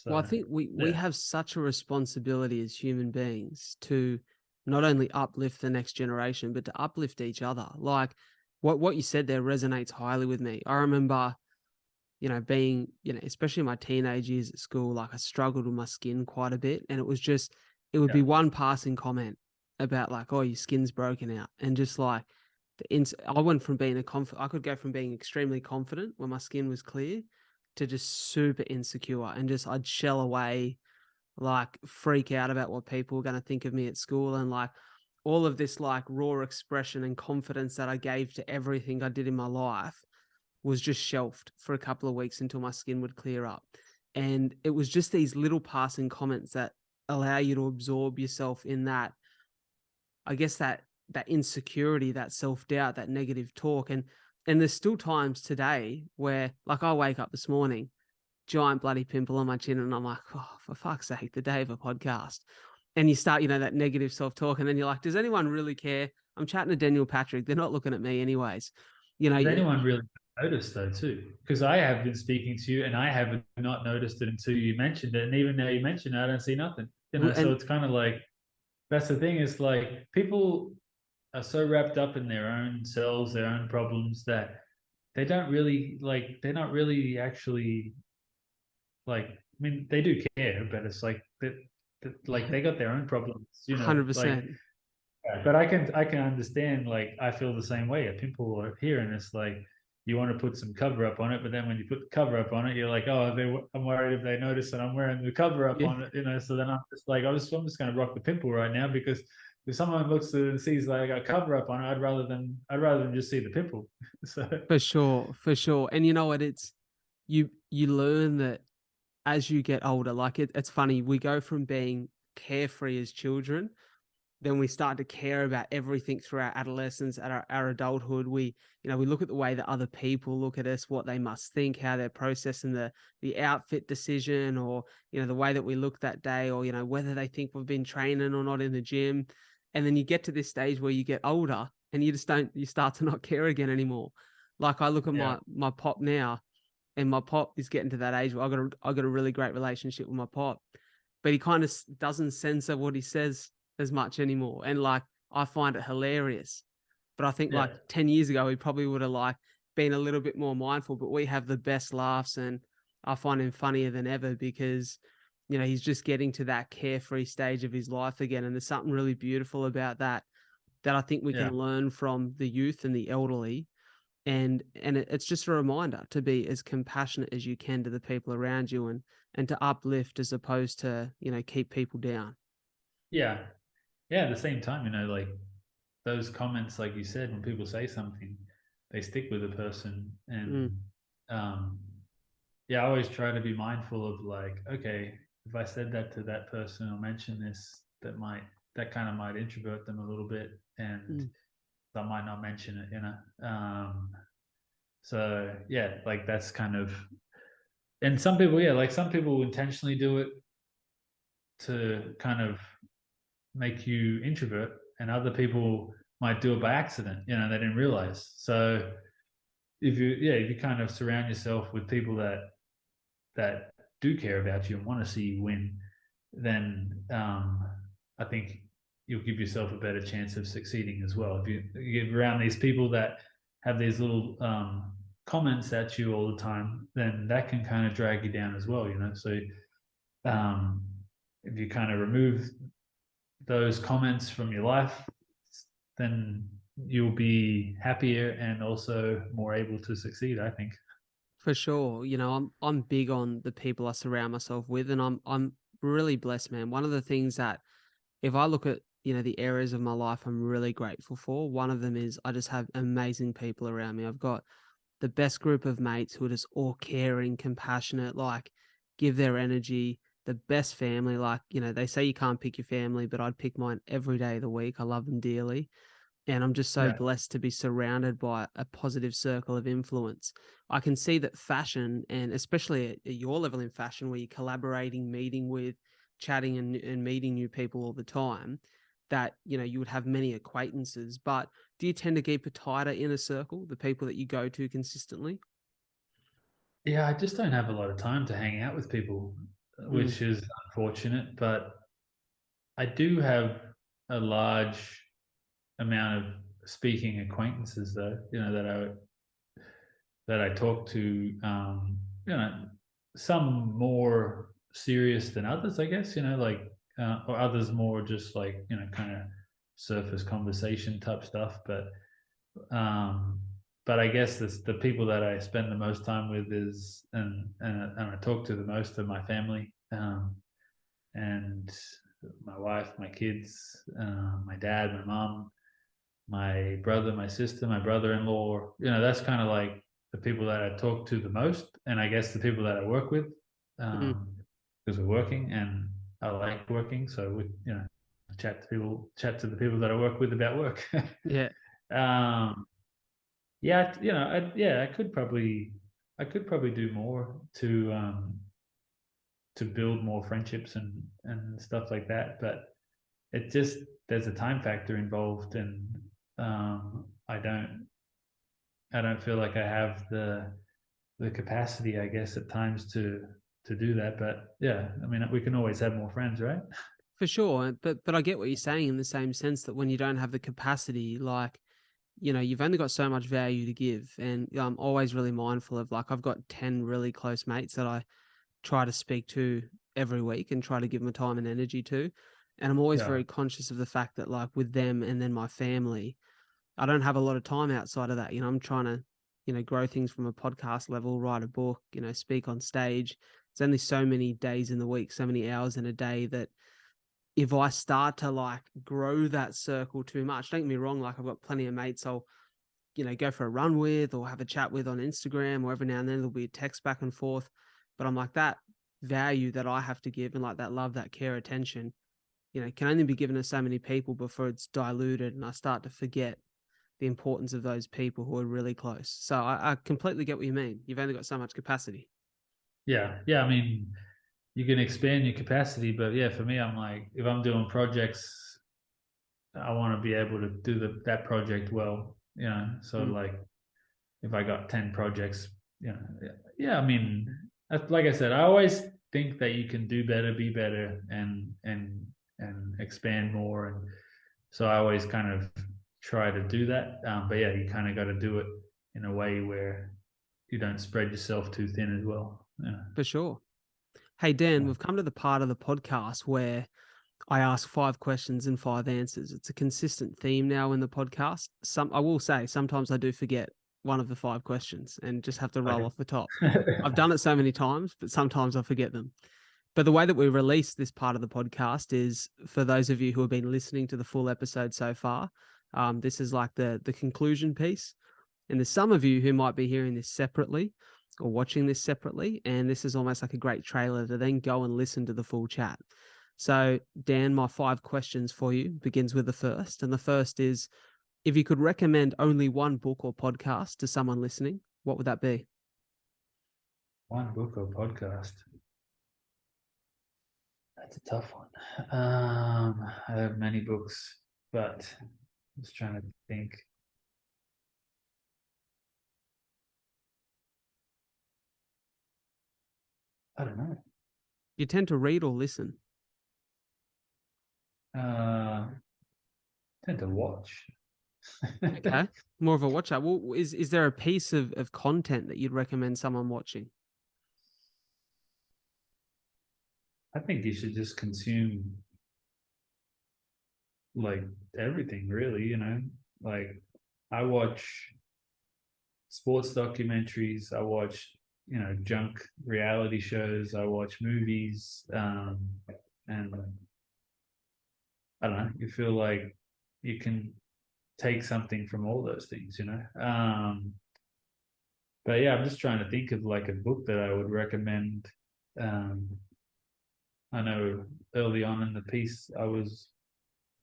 Well, I So think we yeah, have such a responsibility as human beings to not only uplift the next generation, but to uplift each other. Like what you said there resonates highly with me. I remember, being, especially in my teenage years at school, like I struggled with my skin quite a bit. And it would yeah, be one passing comment about like, oh, your skin's broken out. And just like I went from being I could go from being extremely confident when my skin was clear to just super insecure, and just I'd shell away, like freak out about what people were going to think of me at school, and like all of this like raw expression and confidence that I gave to everything I did in my life was just shelved for a couple of weeks until my skin would clear up. And it was just these little passing comments that allow you to absorb yourself in that, I guess, that insecurity, that self-doubt, that negative talk. And there's still times today where like I wake up this morning, giant bloody pimple on my chin, and I'm like, oh, for fuck's sake, the day of a podcast. And you start, that negative self-talk, and then you're like, does anyone really care? I'm chatting to Daniel Patrick. They're not looking at me anyways. does anyone really notice though too? Because I have been speaking to you, and I have not noticed it until you mentioned it, and even now you mentioned it, I don't see nothing. So and it's kind of like, that's the thing, is like people are so wrapped up in their own selves, their own problems, that they're not really actually like, I mean, they do care, but it's like that like they got their own problems, 100%. but I can understand, like I feel the same way. A pimple here, and it's like, you want to put some cover up on it, but then when you put the cover up on it, you're like, oh, I'm worried if they notice that I'm wearing the cover up Yeah, on it, So then I'm just like, I'm just going to rock the pimple right now, because if someone looks at it and sees like a cover up on it, I'd rather than just see the pimple. So for sure, for sure. And you know what? You learn that as you get older. Like it's funny, we go from being carefree as children, then we start to care about everything through our adolescence, at our adulthood. We look at the way that other people look at us, what they must think, how they're processing the outfit decision, or the way that we look that day, or whether they think we've been training or not in the gym. And then you get to this stage where you get older and you start to not care again anymore. Like I look at yeah, my pop now, and my pop is getting to that age where I got a really great relationship with my pop, but he kind of doesn't censor what he says as much anymore, and like I find it hilarious. But I think like yeah, 10 years ago, he probably would have like been a little bit more mindful. But we have the best laughs, and I find him funnier than ever because he's just getting to that carefree stage of his life again, and there's something really beautiful about that I think we can yeah, learn from the youth and the elderly, and it's just a reminder to be as compassionate as you can to the people around you, and to uplift as opposed to keep people down. yeah, yeah. At the same time, like those comments, like you said, when people say something, they stick with a person, Mm, and um, yeah, I always try to be mindful of like, okay, if I said that to that person or mentioned this, that kind of might introvert them a little bit, and mm, I might not mention it, So yeah, like that's kind of, and some people, yeah, like some people intentionally do it to kind of make you introvert, and other people might do it by accident, they didn't realize. So if you kind of surround yourself with people that do care about you and want to see you win, then I think you'll give yourself a better chance of succeeding as well. If you get around these people that have these little comments at you all the time, then that can kind of drag you down as well. So um, if you kind of remove those comments from your life, then you'll be happier and also more able to succeed, I think. for sure. I'm big on the people I surround myself with, and I'm really blessed, man. One of the things that, if I look at the areas of my life I'm really grateful for, one of them is I just have amazing people around me. I've got the best group of mates who are just all caring, compassionate, like give their energy, the best family. Like, they say you can't pick your family, but I'd pick mine every day of the week. I love them dearly. And I'm just so Yeah. blessed to be surrounded by a positive circle of influence. I can see that fashion, and especially at your level in fashion, where you're collaborating, meeting with, chatting, and meeting new people all the time, that you would have many acquaintances. But do you tend to keep a tighter inner circle, the people that you go to consistently? Yeah, I just don't have a lot of time to hang out with people, Mm, which is unfortunate, but I do have a large amount of speaking acquaintances though, that I talk to, you know, some more serious than others, I guess, or others more just like, kind of surface conversation type stuff. Um, but I guess the people that I spend the most time with and I talk to the most of my family, and my wife, my kids, my dad, my mom, my brother, my sister, my brother-in-law. That's kind of like the people that I talk to the most, and I guess the people that I work with, mm, because we're working and I like working, so we chat to the people that I work with about work. yeah, um, yeah, I could probably do more to build more friendships and stuff like that, but it just there's a time factor involved, and I don't feel like I have the capacity, I guess, at times to do that. But yeah, I mean, we can always have more friends, right? for sure. But I get what you're saying, in the same sense that when you don't have the capacity, like you've only got so much value to give. And I'm always really mindful of, like, I've got 10 really close mates that I try to speak to every week and try to give my time and energy to. And I'm always Yeah, very conscious of the fact that, like, with them and then my family, I don't have a lot of time outside of that. I'm trying to grow things from a podcast level, write a book, speak on stage. There's only so many days in the week, so many hours in a day that if I start to like grow that circle too much, don't get me wrong, like I've got plenty of mates I'll, go for a run with or have a chat with on Instagram, or every now and then there'll be a text back and forth. But I'm like, that value that I have to give and like that love, that care, attention, can only be given to so many people before it's diluted and I start to forget the importance of those people who are really close. So I completely get what you mean. You've only got so much capacity. Yeah. I mean, you can expand your capacity, but yeah, for me, I'm like, if I'm doing projects, I want to be able to do that project well. So like, if I got 10 projects, yeah. I mean, like I said, I always think that you can do better, be better, and expand more. And so I always kind of try to do that. But yeah, you kind of got to do it in a way where you don't spread yourself too thin as well. Yeah. For sure. Hey, Dan, we've come to the part of the podcast where I ask 5 questions and 5 answers. It's a consistent theme now in the podcast. I will say, sometimes I do forget one of the 5 questions and just have to roll off the top. I've done it so many times, but sometimes I forget them. But the way that we release this part of the podcast is for those of you who have been listening to the full episode so far. This is like the conclusion piece. And there's some of you who might be hearing this separately or watching this separately. And this is almost like a great trailer to then go and listen to the full chat. So, Dan, my 5 questions for you begins with the first. And the first is, if you could recommend only one book or podcast to someone listening, what would that be? One book or podcast? That's a tough one. I have many books, but I'm just trying to think. I don't know. You tend to read or listen? Tend to watch. Okay, more of a watcher. Well, is there a piece of content that you'd recommend someone watching? I think you should just consume like everything, really. Like I watch sports documentaries. I watch junk reality shows. I watch movies, and I don't know. You feel like you can take something from all those things. But yeah, I'm just trying to think of like a book that I would recommend. Um, I know early on in the piece I was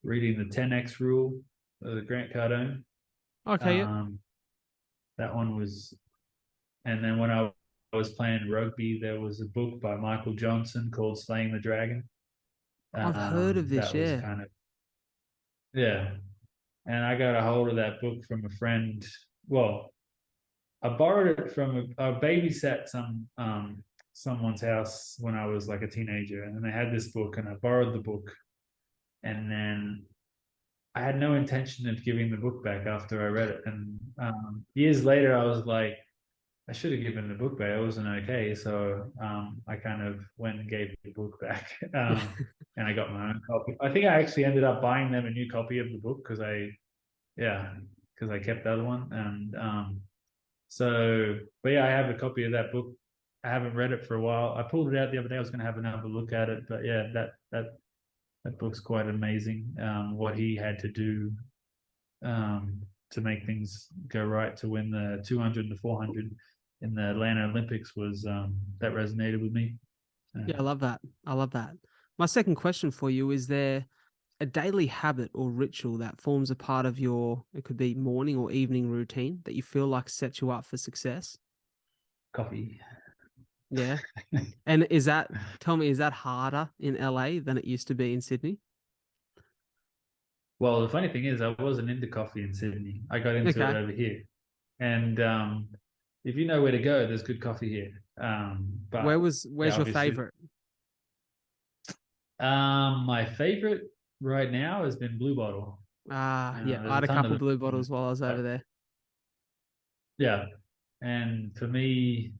reading the 10x rule of Grant Cardone. Okay, yep. That one was, and then when I was playing rugby, there was a book by Michael Johnson called Slaying the Dragon. I've heard of this, That was yeah. kind of, yeah. And I got a hold of that book from a friend. Well, I borrowed it from a babysat someone's house when I was like a teenager, and they had this book, and I borrowed the book, and then I had no intention of giving the book back after I read it. And years later, I was like, I should have given the book back. It wasn't okay. So I kind of went and gave the book back, and I got my own copy. I think I actually ended up buying them a new copy of the book because I kept the other one. And but yeah, I have a copy of that book. I haven't read it for a while. I pulled it out the other day. I was going to have another look at it, but yeah, that book's quite amazing. What he had to do to make things go right to win the 200 and the 400 in the Atlanta Olympics was that resonated with me. Yeah, I love that. I love that. My second question for you, is there a daily habit or ritual that forms a part of your, it could be morning or evening routine, that you feel like sets you up for success? Coffee. Yeah. And tell me, is that harder in LA than it used to be in Sydney? Well, the funny thing is, I wasn't into coffee in Sydney. I got into it Okay. over here. And if you know where to go, there's good coffee here. But Where's yeah, your obviously, favorite? my favorite right now has been Blue Bottle. Yeah, I There's a had a ton of couple them. blue bottles while I was over there. Yeah, and for me,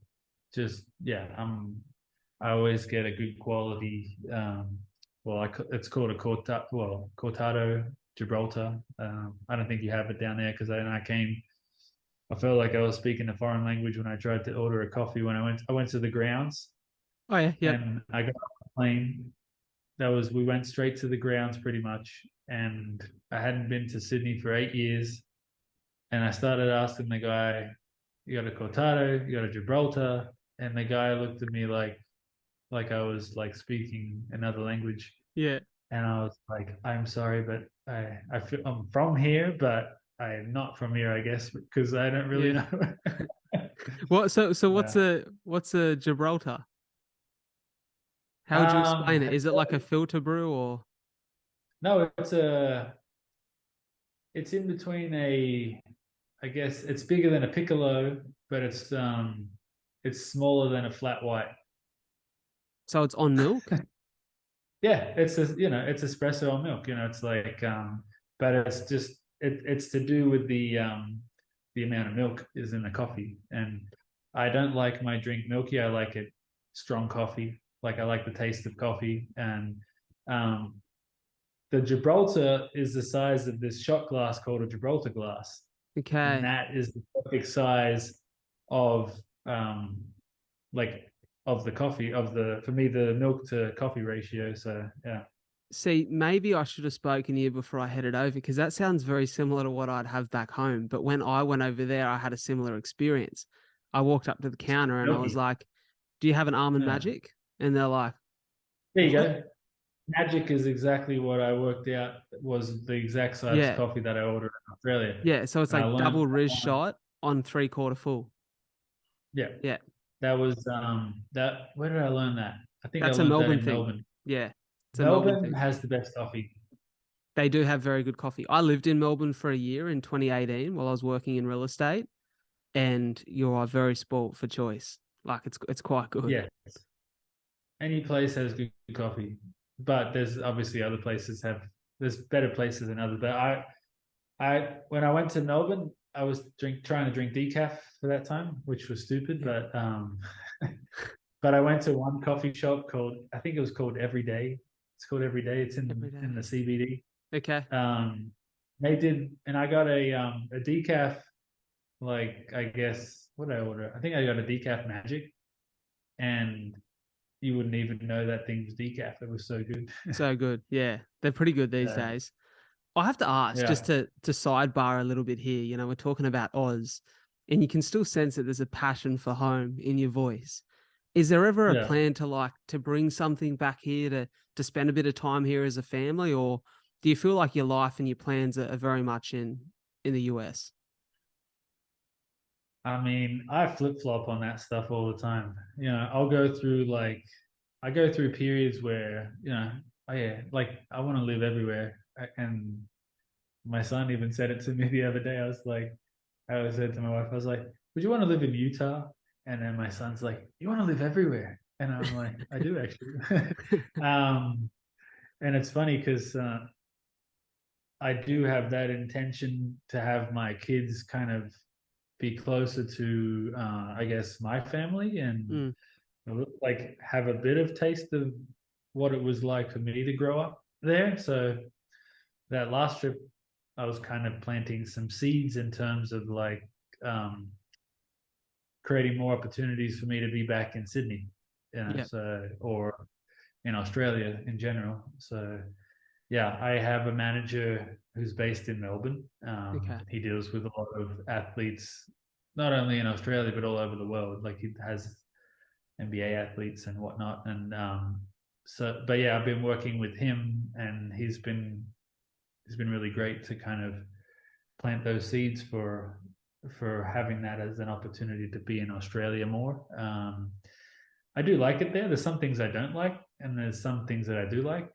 just yeah, I always get a good quality. It's called a cortado Gibraltar. I don't think you have it down there because I came I felt like I was speaking a foreign language when I tried to order a coffee. When I went to the grounds Oh yeah, yep, and I got on the plane. We went straight to the grounds pretty much, and I hadn't been to Sydney for 8 years. And I started asking the guy, "You got a cortado? You got a Gibraltar?" And the guy looked at me like I was like speaking another language. yeah, And I was like, "I'm sorry, but I feel I'm from here, but I'm not from here, I guess, because I don't really yeah. know." What? So what's Yeah. a Gibraltar? How would you explain it? Have Is it like a filter brew or? No, it's in between I guess it's bigger than a piccolo, but it's smaller than a flat white. So it's on milk? Yeah, it's espresso on milk. It's like but it's to do with the amount of milk is in the coffee. And I don't like my drink milky. I like it strong coffee. Like I like the taste of coffee. And um the Gibraltar is the size of this shot glass called a Gibraltar glass. And Okay. that is the perfect size of um like of the coffee of the for me the milk to coffee ratio. So yeah. See, maybe I should have spoken to you before I headed over because that sounds very similar to what I'd have back home. But when I went over there, I had a similar experience. I walked up to the counter and I was Milky. like, "Do you have an almond Yeah. magic?" And they're like, There you "What?" go. Magic is exactly what I worked out was the exact size Yeah, coffee that I ordered in Australia. yeah. So it's And I like learned double that Riz one. shot on 3/4 full. Yeah. Yeah, That was that where did I learn that? I think I that's a learned that Melbourne in thing. Melbourne. Yeah, it's a Melbourne Melbourne thing. has the best coffee. They do have very good coffee. I lived in Melbourne for a year in 2018 while I was working in real estate, and you are very spoilt for choice. Like it's quite good. Yeah. Any place has good coffee. But there's obviously other places have there's better places than others. But I when I went to Melbourne, I was trying to drink decaf for that time, which was stupid. Yeah, But I went to one coffee shop called I think it was called Every Day. It's called Every Day. It's every in the day. CBD. Okay. They did, and I got a decaf. Like I guess what did I order? I think I got a decaf magic, and you wouldn't even know that thing was decaf. It was so good. So good. Yeah. They're pretty good these Yeah, days. I have to ask, just yeah, to sidebar a little bit here, we're talking about Oz, and you can still sense that there's a passion for home in your voice. Is there ever a yeah. plan to bring something back here to spend a bit of time here as a family, or do you feel like your life and your plans are very much in the US? I mean, I flip flop on that stuff all the time. I'll go through I go through periods where oh yeah, like I want to live everywhere. And my son even said it to me the other day. I said to my wife, I was like, "Would you want to live in Utah?" And then my son's like, "You want to live everywhere?" And I'm like, "I do actually." um, and it's funny because I do have that intention to have my kids kind of be closer to, I guess, my family and Mm, like have a bit of taste of what it was like for me to grow up there. So that last trip, I was kind of planting some seeds in terms of like um, creating more opportunities for me to be back in Sydney, yeah. so or in Australia in general. So yeah, I have a manager who's based in Melbourne. Okay. He deals with a lot of athletes, not only in Australia but all over the world. Like he has NBA athletes and whatnot. And but yeah, I've been working with him, and he's been really great to kind of plant those seeds for having that as an opportunity to be in Australia more. I do like it there. There's some things I don't like, and there's some things that I do like.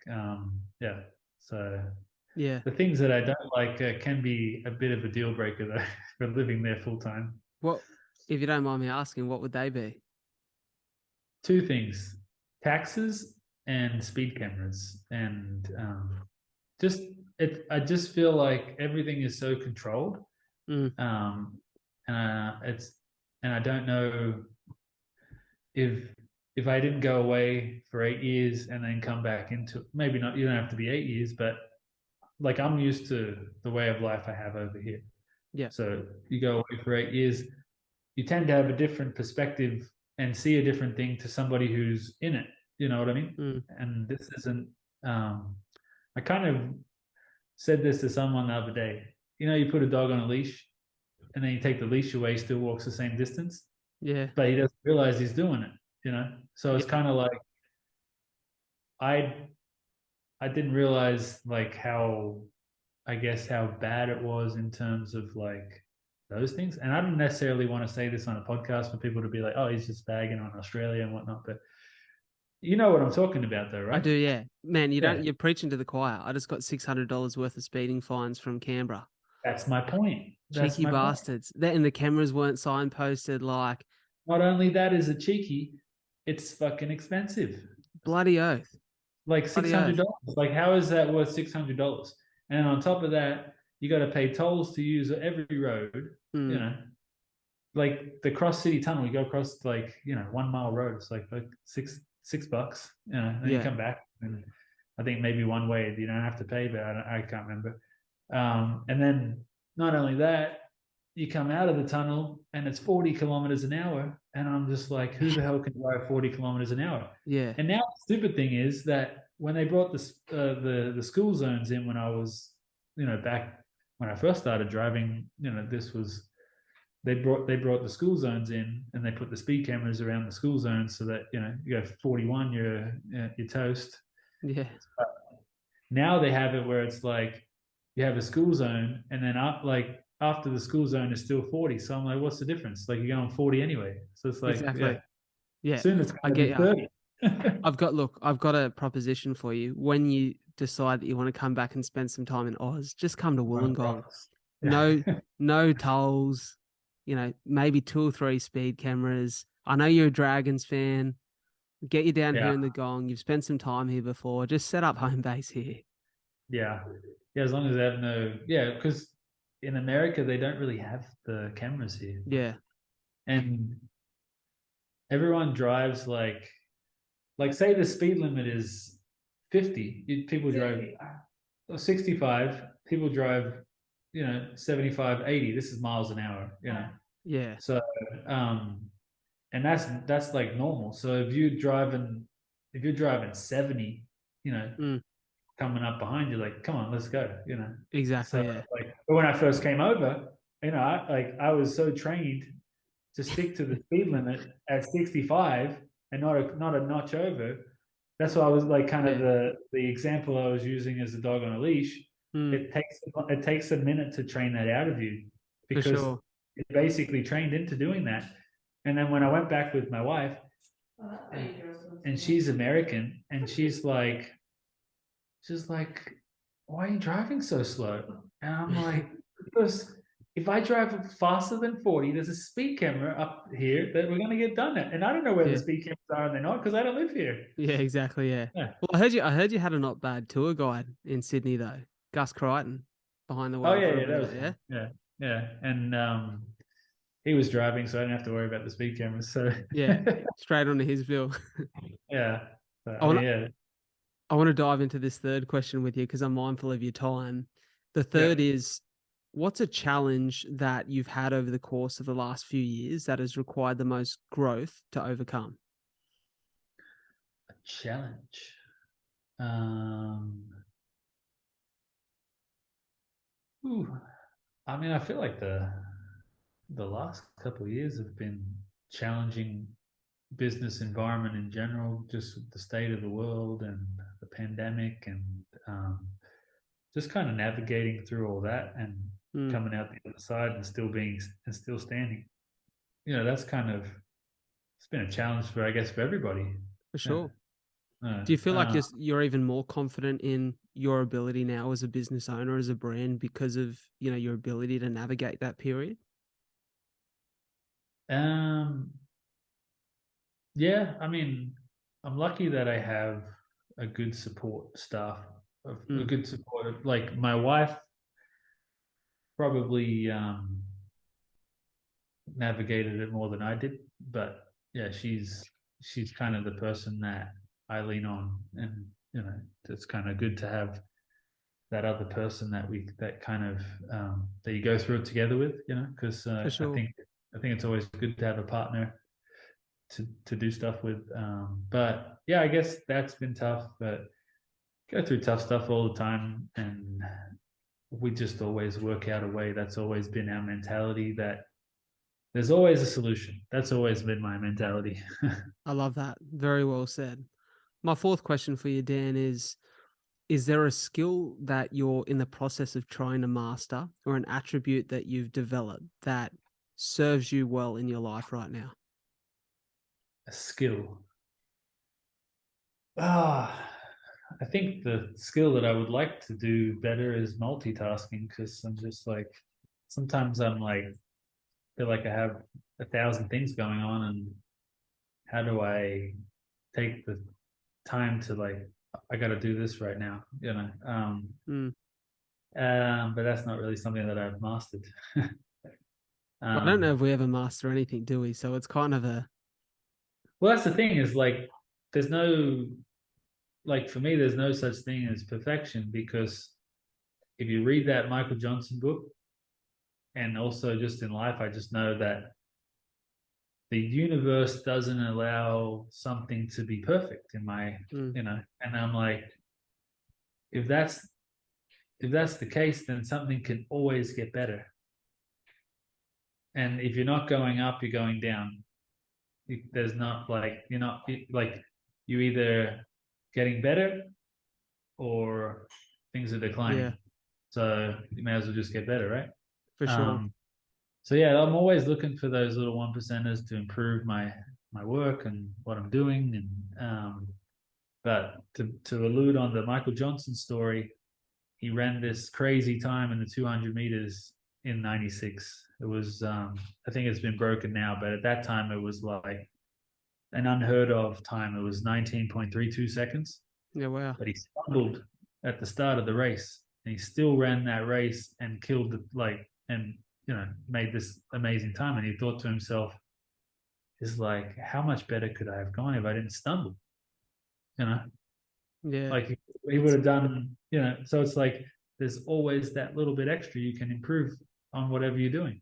Yeah, so Yeah. the things that I don't like can be a bit of a deal breaker though for living there full time. What, if you don't mind me asking, what would they be? Two things: taxes and speed cameras, and just I just feel like everything is so controlled, Mm, um, it's and I don't know if if I didn't go away for 8 years and then come back into maybe not, you don't have to be 8 years, but like I'm used to the way of life I have over here. Yeah. So you go away for 8 years, you tend to have a different perspective and see a different thing to somebody who's in it. You know what I mean? Mm. And this isn't. I kind of said this to someone the other day. You know, you put a dog on a leash, and then you take the leash away, he still walks the same distance, Yeah. but he doesn't realize he's doing it. You know, so it's Yeah. kind of like I I didn't realize like how, I guess, how bad it was in terms of like those things. And I don't necessarily want to say this on a podcast for people to be like, oh, he's just bagging on Australia and whatnot. But you know what I'm talking about, though, I right? do, yeah. Man, Yeah, you're preaching to the choir. I just got $600 worth of speeding fines from Canberra. that's my point. That's Cheeky my point. bastards. That and the cameras weren't signposted, like Not only that is it cheeky, it's fucking expensive. bloody oath. Like six Bloody hundred oath. dollars. Like how is that worth $600? And on top of that, you got to pay tolls to use every road. You Mm. know, like the cross city tunnel, you go across like 1 mile road. It's like six bucks. You know, and then you Yeah. come back, and I think maybe one way you don't have to pay, but I can't remember. And then not only that, you come out of the tunnel and it's 40 kilometers an hour, and I'm just like, who the hell can drive 40 kilometers an hour? Yeah. And now the stupid thing is that when they brought the school zones in when I was back when I first started driving, this was they brought the school zones in, and they put the speed cameras around the school zones so that you go 41, you're toast. Yeah. But now they have it where it's like you have a school zone, and then like after the school zone is still 40. So I'm like, what's the difference? Like you're going 40 anyway. So it's like, yeah, Exactly. Yeah. soon it's I going to get be ya. 30. I've got a proposition for you. When you decide that you want to come back and spend some time in Oz, just come to Wollongong. Yeah. No, no tolls, maybe 2 or 3 speed cameras. I know you're a Dragons fan. Get you down here Yeah. in the Gong. You've spent some time here before. Just set up home base here. Yeah. Yeah. As long as they have yeah, because in America, they don't really have the cameras here. Yeah. And everyone drives like say the speed limit is 50, people drive 65, people drive 75, 80. This is miles an hour, Yeah. so um and that's like normal. So if you're driving 70, you know Mm, coming up behind you, like, come on, let's go. So exactly. Yeah. like, but when I first came over, I was so trained to stick to the speed limit at 65 and not a notch over. That's why I was like kind of Yeah. the example I was using as a dog on a leash. Mm, It takes a minute to train that out of you, for because sure. it basically trained into doing that. And then when I went back with my wife, and she's American, and she's like, why are you driving so slow? And I'm like, because if I drive faster than 40, there's a speed camera up here that we're going to get done at. And I don't know where the Yeah. speed cameras are and they're not, because I don't live here. Yeah, exactly. Yeah. Yeah. Well, I heard you had a not bad tour guide in Sydney though. Gus Crichton behind the Oh, wheel yeah, for a yeah, bit that of was it. Yeah. fun. Yeah, yeah. And he was driving, so I didn't have to worry about the speed cameras. So, Yeah. Straight onto his bill. yeah. So, I I want mean, yeah. I want to dive into this third question with you because I'm mindful of your time. The Yeah. third is, what's a challenge that you've had over the course of the last few years that has required the most growth to overcome? A challenge. Um, ooh, I mean, I feel like the last couple of years have been challenging business environment in general, just the state of the world and the pandemic, and just kind of navigating through all that and Mm, coming out the other side and still standing. That's kind of, it's been a challenge for, I guess, for everybody. for Yeah. sure. Do you feel like Uh, you're even more confident in your ability now as a business owner, as a brand, because of your ability to navigate that period? um, yeah, I mean, I'm lucky that I have a good support staff, of a Mm, good support. Like my wife probably navigated it more than I did, but yeah, she's kind of the person that I lean on, and it's kind of good to have that other person that kind of that you go through it together with, because For sure. I think it's always good to have a partner to do stuff with. But yeah, I guess that's been tough, but go through tough stuff all the time, and we just always work out a way. That's always been our mentality, that there's always a solution. That's always been my mentality. I love that. Very well said. My fourth question for you, Dan, is there a skill that you're in the process of trying to master or an attribute that you've developed that serves you well in your life right now? A skill. Ah, I think the skill that I would like to do better is multitasking, because I'm just like, sometimes I'm like, feel like I have 1,000 things going on, and how do I take the time to, like, I got to do this right now, Mm. but that's not really something that I've mastered. Well, I don't know um, if we ever master anything, do we? So it's kind of a, well, that's the thing, is like, there's no, like, for me, there's no such thing as perfection, because if you read that Michael Johnson book, and also just in life, I just know that the universe doesn't allow something to be perfect in my, mm, and I'm like, if that's if that's the case, then something can always get better. And if you're not going up, you're going down. There's not, like, you're not, like, you either getting better or things are yeah, declining. So you may as well just get better, right? for sure. Um, so yeah, I'm always looking for those little one percenters to improve my work and what I'm doing. And but to allude on the Michael Johnson story, he ran this crazy time in the 200 meters in '96. It was, I think it's been broken now, but at that time it was like an unheard of time. It was 19.32 seconds, Yeah, wow. but he stumbled at the start of the race, and he still ran that race and killed the, like, and made this amazing time. And he thought to himself, is like, how much better could I have gone if I didn't stumble? You know, Yeah, like he would it's have done, so it's like, there's always that little bit extra you can improve on whatever you're doing.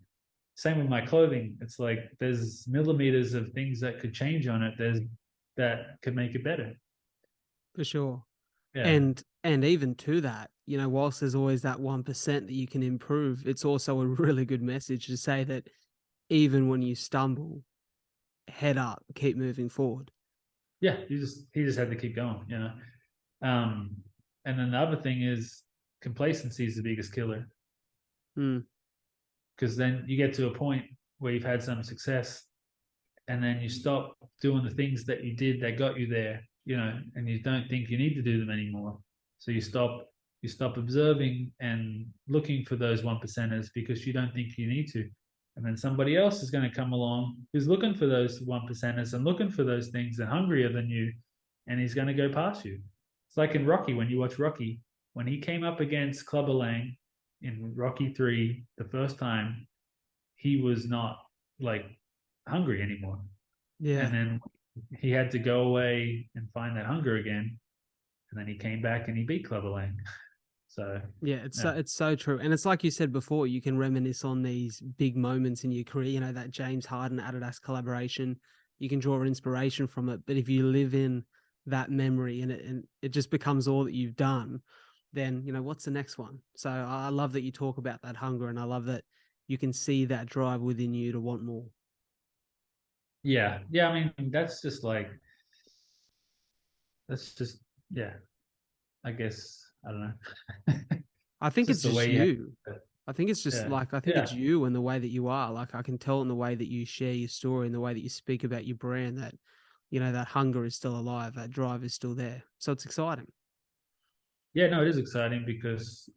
Same with my clothing. It's like, there's millimeters of things that could change on it. There's that could make it better. for sure. Yeah. And even to that, whilst there's always that 1% that you can improve, it's also a really good message to say that even when you stumble, head up, keep moving forward. Yeah. He just had to keep going. Um, and then the other thing is, complacency is the biggest killer, Mm, because then you get to a point where you've had some success, and then you stop doing the things that you did that got you there, and you don't think you need to do them anymore. So you stop observing and looking for those one percenters, because you don't think you need to. And then somebody else is going to come along who's looking for those one percenters and looking for those things and hungrier than you, and he's going to go past you. It's like in Rocky, when you watch Rocky, when he came up against Clubber Lang in Rocky 3 the first time, he was not, like, hungry anymore. yeah. And then he had to go away and find that hunger again. And then he came back and he beat Clubber Lang. So Yeah, yeah, it's so true. And it's like you said before, you can reminisce on these big moments in your career, that James Harden Adidas collaboration. You can draw inspiration from it. But if you live in that memory and it just becomes all that you've done, then what's the next one? So I love that you talk about that hunger, and I love that you can see that drive within you to want more. yeah. I mean, that's just, yeah. I guess I don't know. I It's think it's just the just way you have you. to. I think it's just Yeah, like, I think it's yeah, you and the way that you are. Like, I can tell in the way that you share your story and the way that you speak about your brand that, that hunger is still alive, that drive is still there. So it's exciting. yeah. No, it is exciting, because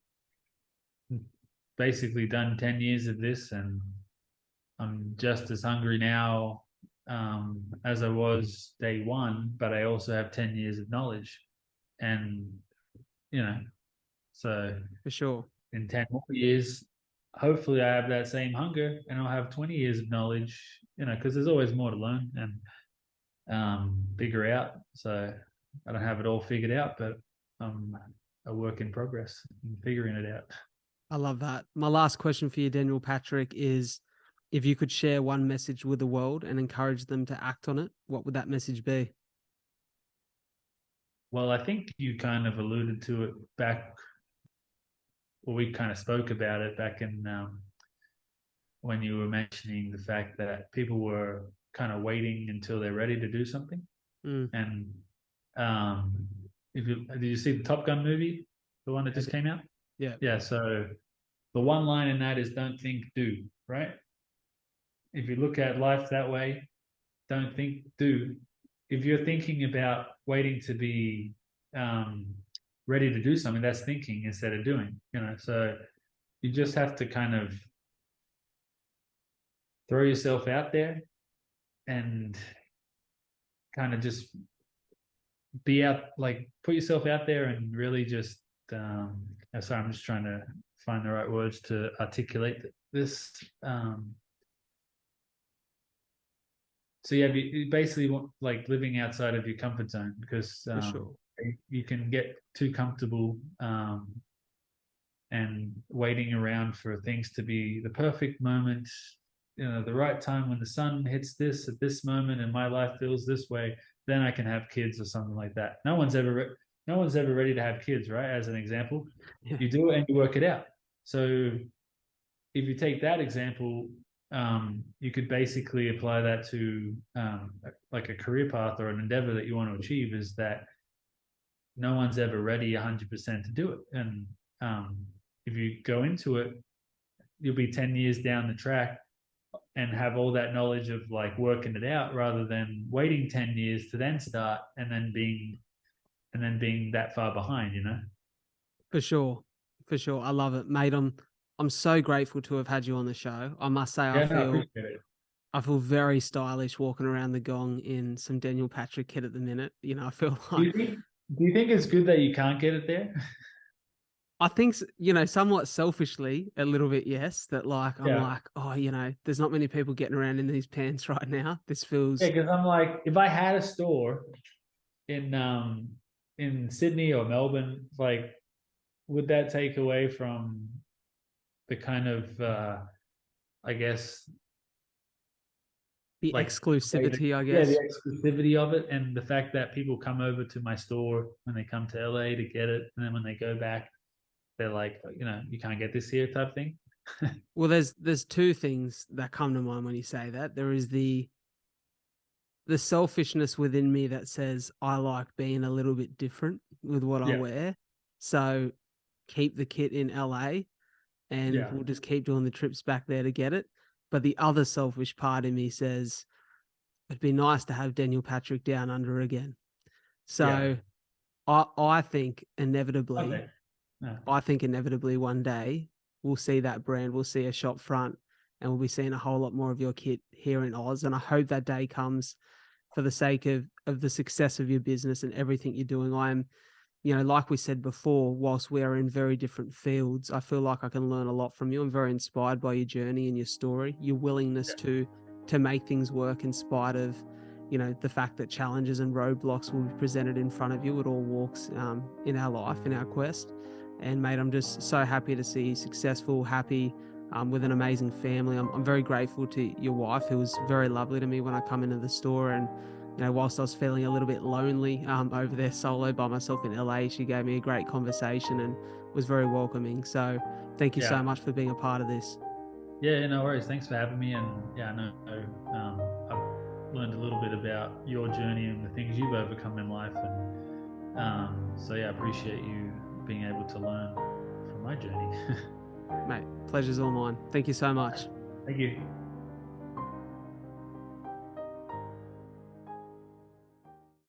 basically done 10 years of this, and I'm just as hungry now, as I was day one, but I also have 10 years of knowledge, and you know, so For sure. in 10 more years, hopefully I have that same hunger, and I'll have 20 years of knowledge. Because there's always more to learn and figure out. So I don't have it all figured out, but I'm a work in progress and figuring it out. I love that. My last question for you, Daniel Patrick, is if you could share one message with the world and encourage them to act on it, what would that message be? Well, I think you kind of alluded to it back, or we kind of spoke about it back in when you were mentioning the fact that people were kind of waiting until they're ready to do something. Mm. And um, did you see the Top Gun movie, the one that just came out? Yeah. Yeah. So the one line in that is "Don't think, do." Right? If you look at life that way, don't think, do. If you're thinking about waiting to be ready to do something, that's thinking instead of doing. So you just have to kind of throw yourself out there and kind of just be out, like put yourself out there and really just. Sorry, I'm just trying to find the right words to articulate this. So yeah, you basically want like living outside of your comfort zone because For sure. you can get too comfortable and waiting around for things to be the perfect moment, the right time when the sun hits this at this moment and my life feels this way, then I can have kids or something like that. No one's ever ready to have kids, right? As an example, Yeah. you do it and you work it out. So if you take that example, you could basically apply that to like a career path or an endeavor that you want to achieve. Is that no one's ever ready 100% to do it, and if you go into it, you'll be 10 years down the track and have all that knowledge of like working it out rather than waiting 10 years to then start and then being that far behind. For sure. For sure. I love it, mate. I'm so grateful to have had you on the show. I must say Yeah, no, I appreciate it. I feel very stylish walking around the gong in some Daniel Patrick kit at the minute. I feel Do like you think do you think it's good that you can't get it there? I think, somewhat selfishly, a little bit, yes, that like, I'm Yeah. like, oh, there's not many people getting around in these pants right now. This Yeah, feels, because I'm like, if I had a store in Sydney or Melbourne, like, would that take away from the kind of I guess the like exclusivity, I yeah, the guess. exclusivity of it and the fact that people come over to my store when they come to LA to get it, and then when they go back, they're like, you can't get this here type thing. Well, there's two things that come to mind when you say that. There is the selfishness within me that says I like being a little bit different with what I Yeah, wear. So keep the kit in LA and yeah, we'll just keep doing the trips back there to get it. But the other selfish part of me says it'd be nice to have Daniel Patrick down under again. yeah. So I think inevitably, Okay. No. one day we'll see that brand, we'll see a shop front, and we'll be seeing a whole lot more of your kit here in Oz. And I hope that day comes for the sake of the success of your business and everything you're doing. I'm, like we said before, whilst we are in very different fields, I feel like I can learn a lot from you. I'm very inspired by your journey and your story, your willingness to make things work in spite of, the fact that challenges and roadblocks will be presented in front of you at all walks in our life, in our quest. And mate, I'm just so happy to see you successful, happy, with an amazing family. I'm very grateful to your wife, who was very lovely to me when I come into the store. And whilst I was feeling a little bit lonely over there solo by myself in LA, she gave me a great conversation and was very welcoming. So thank you so Yeah. much for being a part of this. Yeah, no worries. Thanks for having me. And yeah, I know I've learned a little bit about your journey and the things you've overcome in life. And so yeah, I appreciate you being able to learn from my journey. Mate, pleasure's all mine. Thank you so much. Thank you.